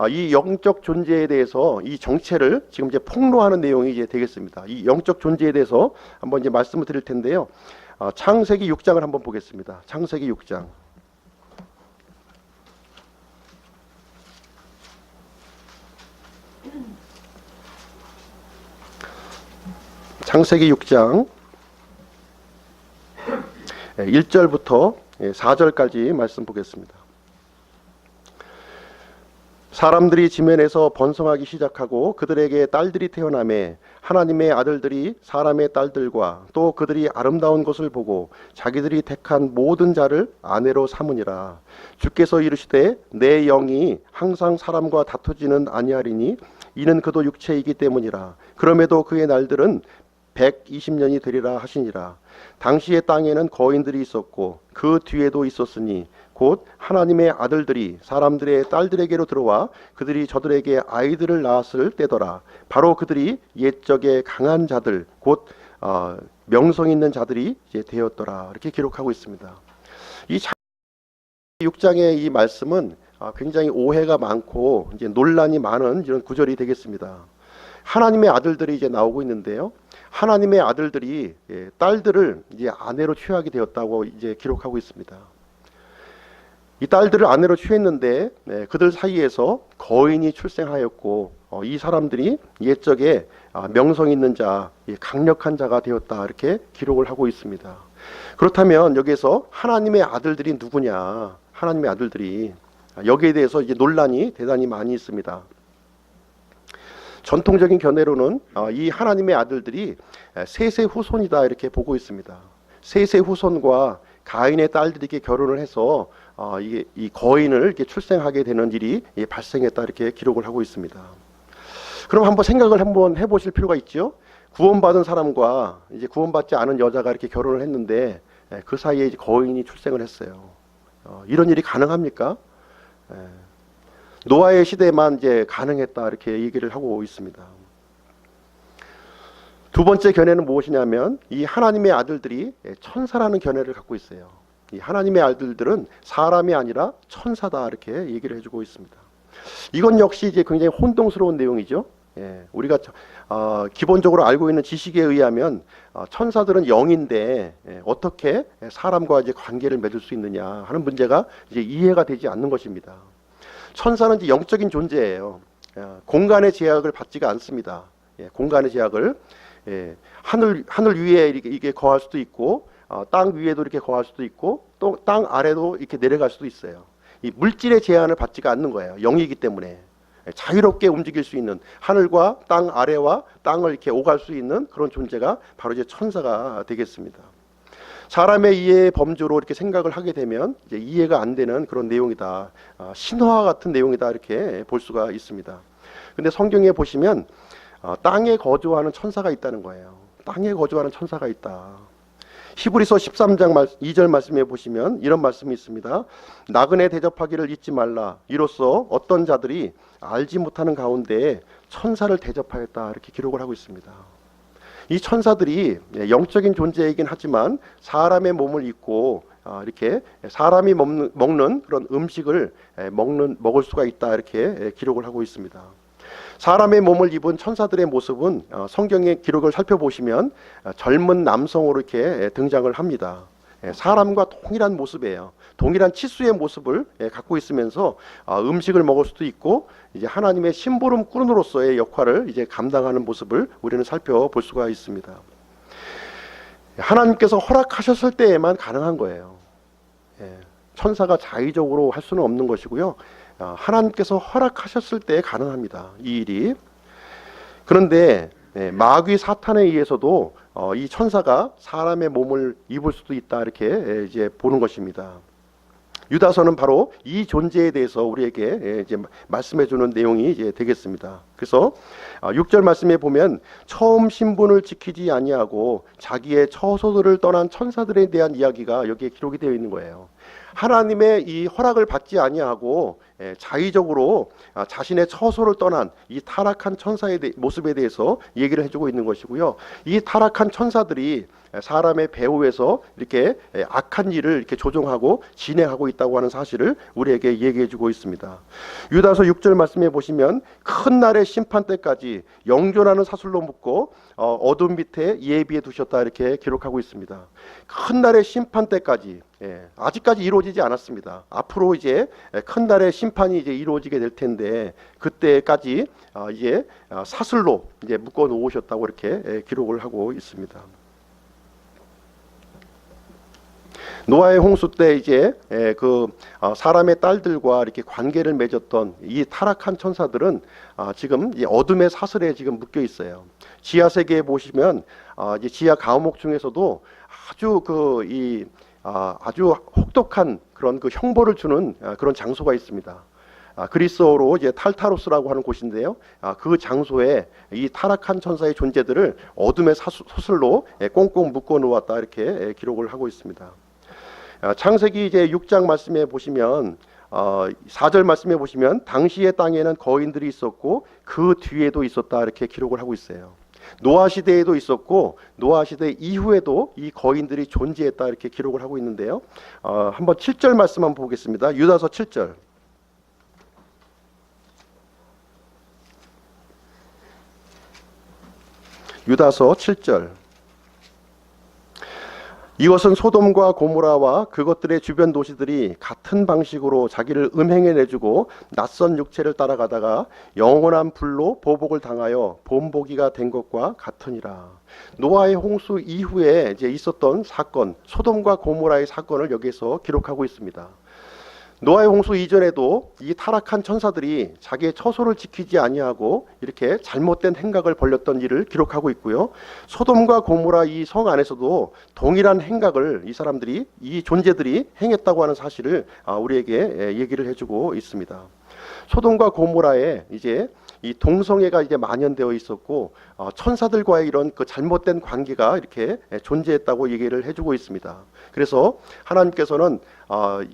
이 영적 존재에 대해서 이 정체를 지금 이제 폭로하는 내용이 이제 되겠습니다. 이 영적 존재에 대해서 한번 이제 말씀을 드릴 텐데요. 창세기 6장을 한번 보겠습니다. 창세기 6장. 창세기 6장 1절부터 4절까지 말씀 보겠습니다. 사람들이 지면에서 번성하기 시작하고 그들에게 딸들이 태어나매 하나님의 아들들이 사람의 딸들과 또 그들이 아름다운 것을 보고 자기들이 택한 모든 자를 아내로 삼으니라. 주께서 이르시되 내 영이 항상 사람과 다투지는 아니하리니 이는 그도 육체이기 때문이라. 그럼에도 그의 날들은 120년이 되리라 하시니라. 당시의 땅에는 거인들이 있었고 그 뒤에도 있었으니 곧 하나님의 아들들이 사람들의 딸들에게로 들어와 그들이 저들에게 아이들을 낳았을 때더라. 바로 그들이 옛적에 강한 자들 곧 명성 있는 자들이 이제 되었더라. 이렇게 기록하고 있습니다. 이 6장의 이 말씀은 굉장히 오해가 많고 이제 논란이 많은 이런 구절이 되겠습니다. 하나님의 아들들이 이제 나오고 있는데요. 하나님의 아들들이 딸들을 이제 아내로 취하게 되었다고 이제 기록하고 있습니다. 이 딸들을 아내로 취했는데 그들 사이에서 거인이 출생하였고 이 사람들이 옛적에 명성 있는 자, 강력한 자가 되었다 이렇게 기록을 하고 있습니다. 그렇다면 여기에서 하나님의 아들들이 누구냐? 하나님의 아들들이 여기에 대해서 이제 논란이 대단히 많이 있습니다. 전통적인 견해로는 이 하나님의 아들들이 셋의 후손이다 이렇게 보고 있습니다. 셋의 후손과 가인의 딸들에게 결혼을 해서 이게 이 거인을 이렇게 출생하게 되는 일이 발생했다 이렇게 기록을 하고 있습니다. 그럼 한번 생각을 한번 해보실 필요가 있죠. 구원받은 사람과 이제 구원받지 않은 여자가 이렇게 결혼을 했는데 그 사이에 이제 거인이 출생을 했어요. 이런 일이 가능합니까? 노아의 시대만 이제 가능했다 이렇게 얘기를 하고 있습니다. 두 번째 견해는 무엇이냐면 이 하나님의 아들들이 천사라는 견해를 갖고 있어요. 이 하나님의 아들들은 사람이 아니라 천사다 이렇게 얘기를 해주고 있습니다. 이건 역시 이제 굉장히 혼동스러운 내용이죠. 우리가 기본적으로 알고 있는 지식에 의하면 천사들은 영인데 어떻게 사람과 이제 관계를 맺을 수 있느냐 하는 문제가 이제 이해가 되지 않는 것입니다. 천사는 이제 영적인 존재예요. 공간의 제약을 받지가 않습니다. 공간의 제약을 하늘 위에 이게 거할 수도 있고 땅 위에도 이렇게 거할 수도 있고 또 땅 아래도 이렇게 내려갈 수도 있어요. 이 물질의 제한을 받지가 않는 거예요. 영이기 때문에 자유롭게 움직일 수 있는 하늘과 땅 아래와 땅을 이렇게 오갈 수 있는 그런 존재가 바로 이제 천사가 되겠습니다. 사람의 이해의 범주로 이렇게 생각을 하게 되면 이제 이해가 안 되는 그런 내용이다. 신화 같은 내용이다 이렇게 볼 수가 있습니다. 근데 성경에 보시면 땅에 거주하는 천사가 있다는 거예요. 땅에 거주하는 천사가 있다. 히브리서 13장 2절 말씀에 보시면 이런 말씀이 있습니다. 나그네 대접하기를 잊지 말라. 이로써 어떤 자들이 알지 못하는 가운데 천사를 대접하였다 이렇게 기록을 하고 있습니다. 이 천사들이 영적인 존재이긴 하지만 사람의 몸을 입고 이렇게 사람이 먹는 그런 음식을 먹을 수가 있다 이렇게 기록을 하고 있습니다. 사람의 몸을 입은 천사들의 모습은 성경의 기록을 살펴보시면 젊은 남성으로 이렇게 등장을 합니다. 사람과 동일한 모습이에요. 동일한 치수의 모습을 갖고 있으면서 음식을 먹을 수도 있고 이제 하나님의 심부름꾼으로서의 역할을 이제 감당하는 모습을 우리는 살펴볼 수가 있습니다. 하나님께서 허락하셨을 때에만 가능한 거예요. 천사가 자의적으로 할 수는 없는 것이고요. 하나님께서 허락하셨을 때 가능합니다. 이 일이. 그런데 마귀 사탄에 의해서도 이 천사가 사람의 몸을 입을 수도 있다 이렇게 이제 보는 것입니다. 유다서는 바로 이 존재에 대해서 우리에게 이제 말씀해 주는 내용이 이제 되겠습니다. 그래서 6절 말씀에 보면 처음 신분을 지키지 아니하고 자기의 처소들을 떠난 천사들에 대한 이야기가 여기에 기록이 되어 있는 거예요. 하나님의 이 허락을 받지 아니하고 자의적으로 자신의 처소를 떠난 이 타락한 천사의 모습에 대해서 얘기를 해주고 있는 것이고요. 이 타락한 천사들이 사람의 배후에서 이렇게 악한 일을 이렇게 조종하고 진행하고 있다고 하는 사실을 우리에게 얘기해주고 있습니다. 유다서 6절 말씀에 보시면 큰 날의 심판 때까지 영존하는 사슬로 묶고 어둠 밑에 예비해 두셨다 이렇게 기록하고 있습니다. 큰 날의 심판 때까지 아직까지 이루어지지 않았습니다. 앞으로 이제 큰 날의 심판이 이제 이루어지게 될 텐데 그때까지 이제 사슬로 이제 묶어 놓으셨다고 이렇게 기록을 하고 있습니다. 노아의 홍수 때 이제 그 사람의 딸들과 이렇게 관계를 맺었던 이 타락한 천사들은 지금 이 어둠의 사슬에 지금 묶여 있어요. 지하 세계에 보시면 이제 지하 감옥 중에서도 아주 혹독한 그런 그 형벌을 주는 그런 장소가 있습니다. 그리스어로 이제 탈타로스라고 하는 곳인데요. 그 장소에 이 타락한 천사의 존재들을 어둠의 사슬로 꽁꽁 묶어 놓았다 이렇게 기록을 하고 있습니다. 창세기 이제 6장 말씀에 보시면 4절 말씀에 보시면 당시의 땅에는 거인들이 있었고 그 뒤에도 있었다 이렇게 기록을 하고 있어요. 노아 시대에도 있었고 노아 시대 이후에도 이 거인들이 존재했다 이렇게 기록을 하고 있는데요. 한번 7절 말씀 한번 보겠습니다. 유다서 7절. 유다서 7절. 이것은 소돔과 고모라와 그것들의 주변 도시들이 같은 방식으로 자기를 음행해 내주고 낯선 육체를 따라가다가 영원한 불로 보복을 당하여 본보기가 된 것과 같으니라. 노아의 홍수 이후에 이제 있었던 사건, 소돔과 고모라의 사건을 여기에서 기록하고 있습니다. 노아의 홍수 이전에도 이 타락한 천사들이 자기의 처소를 지키지 아니하고 이렇게 잘못된 행각을 벌였던 일을 기록하고 있고요. 소돔과 고모라 이 성 안에서도 동일한 행각을 이 사람들이, 이 존재들이 행했다고 하는 사실을 우리에게 얘기를 해주고 있습니다. 소돔과 고모라에 이제 이 동성애가 이제 만연되어 있었고 천사들과의 이런 그 잘못된 관계가 이렇게 존재했다고 얘기를 해주고 있습니다. 그래서 하나님께서는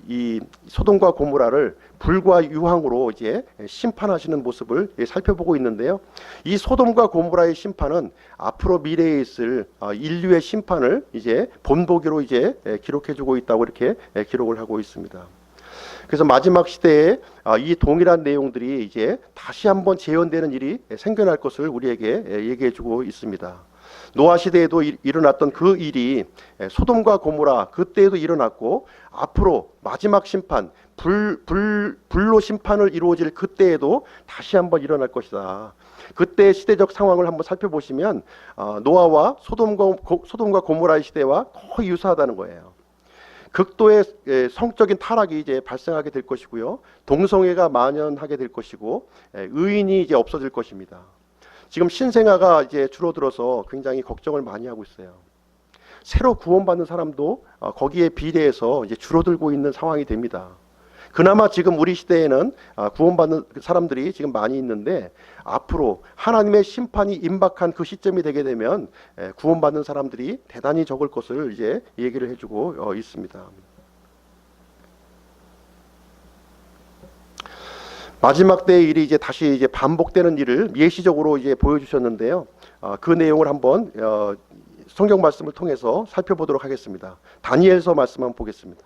이 소돔과 고모라를 불과 유황으로 이제 심판하시는 모습을 살펴보고 있는데요. 이 소돔과 고모라의 심판은 앞으로 미래에 있을 인류의 심판을 이제 본보기로 이제 기록해주고 있다고 이렇게 기록을 하고 있습니다. 그래서 마지막 시대에 이 동일한 내용들이 이제 다시 한번 재현되는 일이 생겨날 것을 우리에게 얘기해주고 있습니다. 노아 시대에도 일어났던 그 일이 소돔과 고모라 그때에도 일어났고 앞으로 마지막 심판 불로 심판을 이루어질 그때에도 다시 한번 일어날 것이다. 그때 시대적 상황을 한번 살펴보시면 노아와 소돔과 고모라의 시대와 거의 유사하다는 거예요. 극도의 성적인 타락이 이제 발생하게 될 것이고요. 동성애가 만연하게 될 것이고 의인이 이제 없어질 것입니다. 지금 신생아가 이제 줄어들어서 굉장히 걱정을 많이 하고 있어요. 새로 구원받는 사람도 거기에 비례해서 이제 줄어들고 있는 상황이 됩니다. 그나마 지금 우리 시대에는 구원받는 사람들이 지금 많이 있는데 앞으로 하나님의 심판이 임박한 그 시점이 되게 되면 구원받는 사람들이 대단히 적을 것을 이제 얘기를 해주고 있습니다. 마지막 때의 일이 이제 다시 이제 반복되는 일을 예시적으로 이제 보여주셨는데요. 그 내용을 한번 성경 말씀을 통해서 살펴보도록 하겠습니다. 다니엘서 말씀 한번 보겠습니다.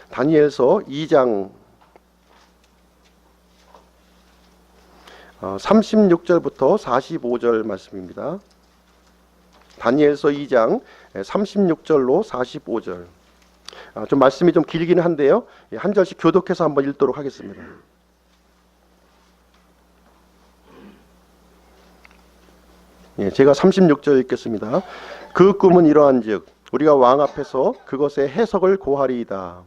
다니엘서 2장 36절부터 45절 말씀입니다. 다니엘서 2장 36절로 45절. 좀 말씀이 좀 길기는 한데요. 한 절씩 교독해서 한번 읽도록 하겠습니다. 제가 36절 읽겠습니다. 그 꿈은 이러한즉 우리가 왕 앞에서 그것의 해석을 고하리이다.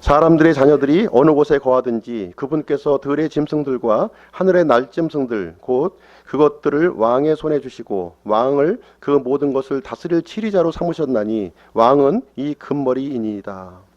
사람들의 자녀들이 어느 곳에 거하든지 그분께서 들의 짐승들과 하늘의 날짐승들 곧 그것들을 왕의 손에 주시고 왕을 그 모든 것을 다스릴 치리자로 삼으셨나니 왕은 이 금머리이니이다.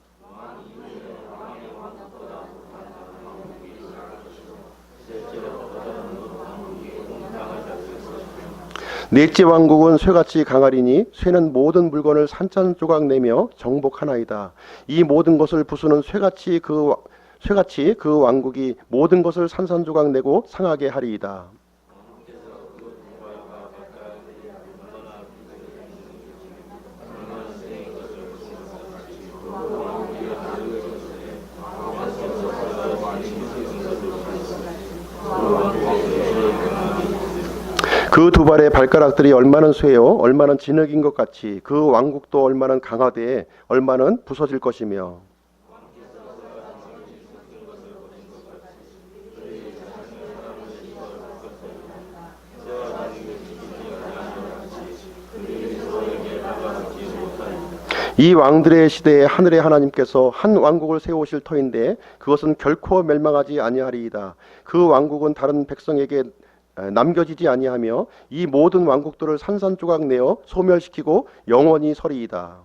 넷째 왕국은 쇠같이 강하리니 쇠는 모든 물건을 산산조각 내며 정복하나이다. 이 모든 것을 부수는 쇠같이 그 왕국이 모든 것을 산산조각 내고 상하게 하리이다. 그 두 발의 발가락들이 얼마나 쇠요 얼마나 진흙인 것 같이 그 왕국도 얼마나 강하되 얼마나 부서질 것이며 이 왕들의 시대에 하늘의 하나님께서 한 왕국을 세우실 터인데 그것은 결코 멸망하지 아니하리이다. 그 왕국은 다른 백성에게 남겨지지 아니하며 이 모든 왕국들을 산산조각 내어 소멸시키고 영원히 서리이다.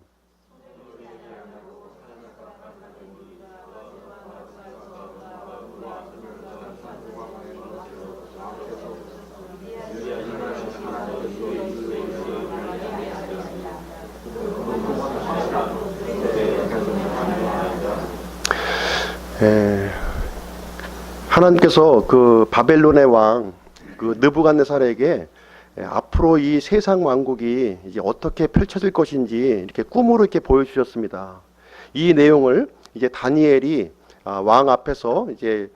에, 하나님께서 그 바벨론의 왕 그 느부갓네살에게 앞으로 이 세상 왕국이 이제 어떻게 펼쳐질 것인지 이렇게 꿈으로 이렇게 보여주셨습니다. 이 내용을 이제 다니엘이 왕 앞에서 이제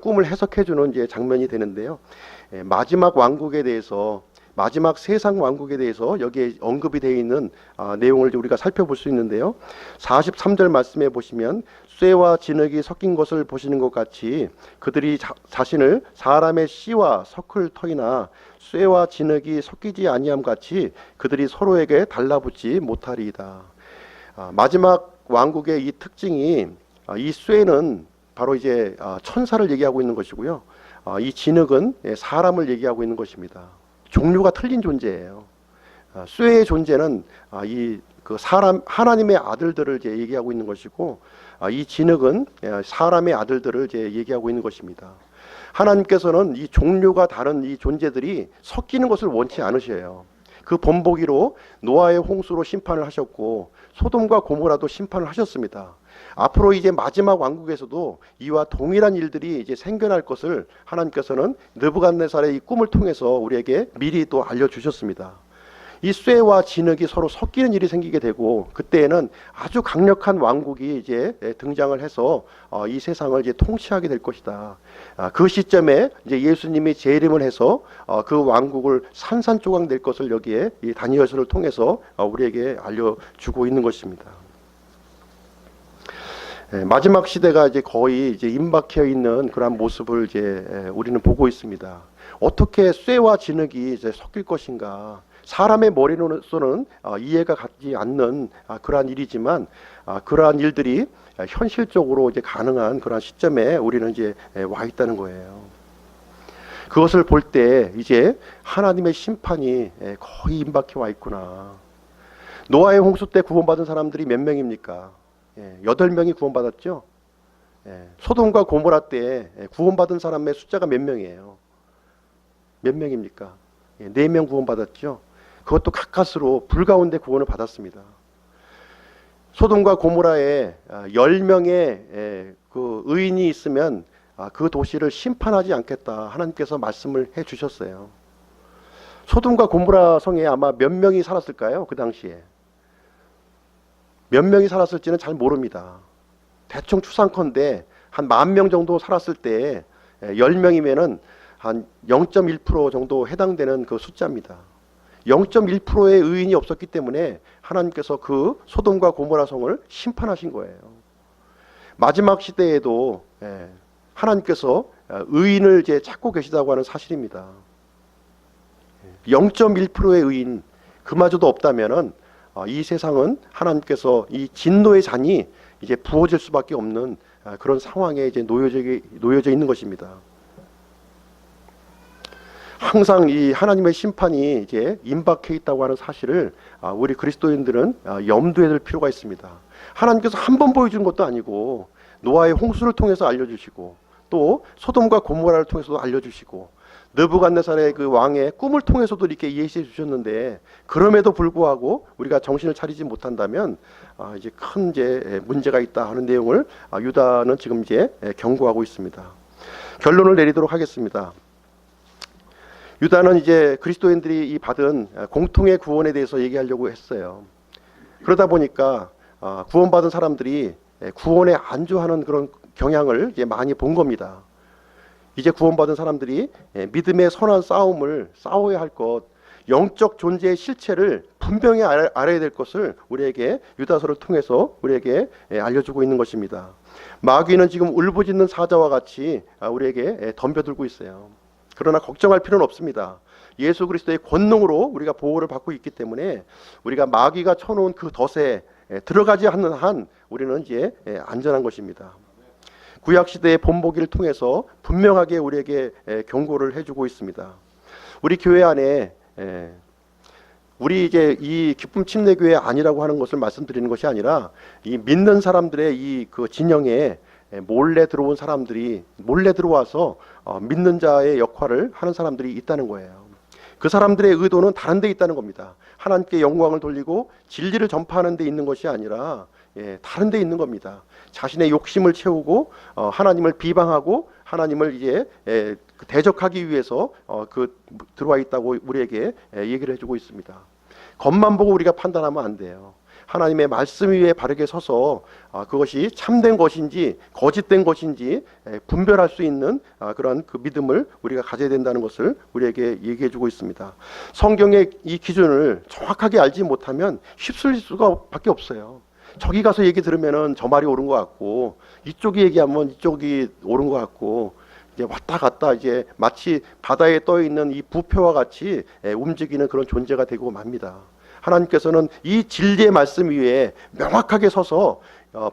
꿈을 해석해주는 이제 장면이 되는데요. 마지막 왕국에 대해서, 마지막 세상 왕국에 대해서 여기에 언급이 되어 있는 내용을 우리가 살펴볼 수 있는데요. 43절 말씀에 보시면 쇠와 진흙이 섞인 것을 보시는 것 같이 그들이 자신을 사람의 씨와 섞을 터이나 쇠와 진흙이 섞이지 아니함 같이 그들이 서로에게 달라붙지 못하리이다. 마지막 왕국의 이 특징이, 이 쇠는 바로 이제 천사를 얘기하고 있는 것이고요. 이 진흙은 사람을 얘기하고 있는 것입니다. 종류가 틀린 존재예요. 쇠의 존재는 그 사람, 하나님의 아들들을 이제 얘기하고 있는 것이고, 이 진흙은 사람의 아들들을 이제 얘기하고 있는 것입니다. 하나님께서는 이 종류가 다른 이 존재들이 섞이는 것을 원치 않으셔요. 그 본보기로 노아의 홍수로 심판을 하셨고 소돔과 고모라도 심판을 하셨습니다. 앞으로 이제 마지막 왕국에서도 이와 동일한 일들이 이제 생겨날 것을 하나님께서는 느부갓네살의 이 꿈을 통해서 우리에게 미리 또 알려주셨습니다. 이 쇠와 진흙이 서로 섞이는 일이 생기게 되고 그때에는 아주 강력한 왕국이 이제 등장을 해서 이 세상을 이제 통치하게 될 것이다. 그 시점에 이제 예수님이 재림을 해서 그 왕국을 산산조각 낼 것을 여기에 이 다니엘서를 통해서 우리에게 알려주고 있는 것입니다. 마지막 시대가 이제 거의 이제 임박해 있는 그런 모습을 이제 우리는 보고 있습니다. 어떻게 쇠와 진흙이 이제 섞일 것인가? 사람의 머리로서는 이해가 가지 않는 그러한 일이지만 그러한 일들이 현실적으로 이제 가능한 그러한 시점에 우리는 이제 와 있다는 거예요. 그것을 볼 때 이제 하나님의 심판이 거의 임박해 와 있구나. 노아의 홍수 때 구원받은 사람들이 몇 명입니까? 8명이 구원받았죠. 소돔과 고모라 때 구원받은 사람의 숫자가 몇 명이에요? 몇 명입니까? 4명 구원받았죠. 그것도 가까스로 불 가운데 구원을 받았습니다. 소돔과 고모라에 10명의 그 의인이 있으면 그 도시를 심판하지 않겠다 하나님께서 말씀을 해 주셨어요. 소돔과 고모라 성에 아마 몇 명이 살았을까요? 그 당시에 몇 명이 살았을지는 잘 모릅니다. 대충 추상컨대 한 10,000명 정도 살았을 때 10명이면은 한 0.1% 정도 해당되는 그 숫자입니다. 0.1%의 의인이 없었기 때문에 하나님께서 그 소돔과 고모라 성을 심판하신 거예요. 마지막 시대에도 하나님께서 의인을 이제 찾고 계시다고 하는 사실입니다. 0.1%의 의인 그마저도 없다면은 이 세상은 하나님께서 이 진노의 잔이 이제 부어질 수밖에 없는 그런 상황에 이제 놓여져 있는 것입니다. 항상 이 하나님의 심판이 이제 임박해 있다고 하는 사실을 우리 그리스도인들은 염두에 둘 필요가 있습니다. 하나님께서 한 번 보여준 것도 아니고 노아의 홍수를 통해서 알려주시고 또 소돔과 고모라를 통해서도 알려주시고 느부갓네살의 그 왕의 꿈을 통해서도 이렇게 예시해 주셨는데 그럼에도 불구하고 우리가 정신을 차리지 못한다면 이제 큰 이제 문제가 있다 하는 내용을 유다는 지금 이제 경고하고 있습니다. 결론을 내리도록 하겠습니다. 유다는 이제 그리스도인들이 이 받은 공통의 구원에 대해서 얘기하려고 했어요. 그러다 보니까 구원받은 사람들이 구원에 안주하는 그런 경향을 이제 많이 본 겁니다. 이제 구원받은 사람들이 믿음의 선한 싸움을 싸워야 할 것, 영적 존재의 실체를 분명히 알아야 될 것을 우리에게 유다서를 통해서 우리에게 알려주고 있는 것입니다. 마귀는 지금 울부짖는 사자와 같이 우리에게 덤벼들고 있어요. 그러나 걱정할 필요는 없습니다. 예수 그리스도의 권능으로 우리가 보호를 받고 있기 때문에 우리가 마귀가 쳐놓은 그 덫에 들어가지 않는 한 우리는 이제 안전한 것입니다. 구약시대의 본보기를 통해서 분명하게 우리에게 경고를 해주고 있습니다. 우리 교회 안에 우리 이제 이 기쁨 침례교회 아니라고 하는 것을 말씀드리는 것이 아니라 이 믿는 사람들의 이 그 진영에 몰래 들어온 사람들이 몰래 들어와서 믿는 자의 역할을 하는 사람들이 있다는 거예요. 그 사람들의 의도는 다른 데 있다는 겁니다. 하나님께 영광을 돌리고 진리를 전파하는 데 있는 것이 아니라 다른 데 있는 겁니다. 자신의 욕심을 채우고 하나님을 비방하고 하나님을 이제 대적하기 위해서 들어와 있다고 우리에게 얘기를 해주고 있습니다. 겉만 보고 우리가 판단하면 안 돼요. 하나님의 말씀 위에 바르게 서서 그것이 참된 것인지 거짓된 것인지 분별할 수 있는 그런 그 믿음을 우리가 가져야 된다는 것을 우리에게 얘기해 주고 있습니다. 성경의 이 기준을 정확하게 알지 못하면 휩쓸릴 수가 밖에 없어요. 저기 가서 얘기 들으면은 저 말이 옳은 것 같고 이쪽이 얘기하면 이쪽이 옳은 것 같고 이제 왔다 갔다 이제 마치 바다에 떠 있는 이 부표와 같이 움직이는 그런 존재가 되고 맙니다. 하나님께서는 이 진리의 말씀 위에 명확하게 서서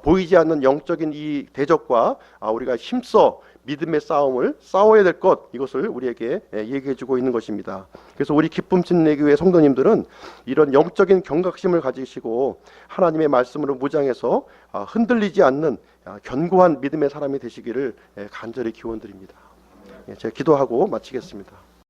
보이지 않는 영적인 이 대적과 우리가 힘써 믿음의 싸움을 싸워야 될 것, 이것을 우리에게 얘기해 주고 있는 것입니다. 그래서 우리 기쁨 침례교회 성도님들은 이런 영적인 경각심을 가지시고 하나님의 말씀으로 무장해서 흔들리지 않는 견고한 믿음의 사람이 되시기를 간절히 기원드립니다. 제가 기도하고 마치겠습니다.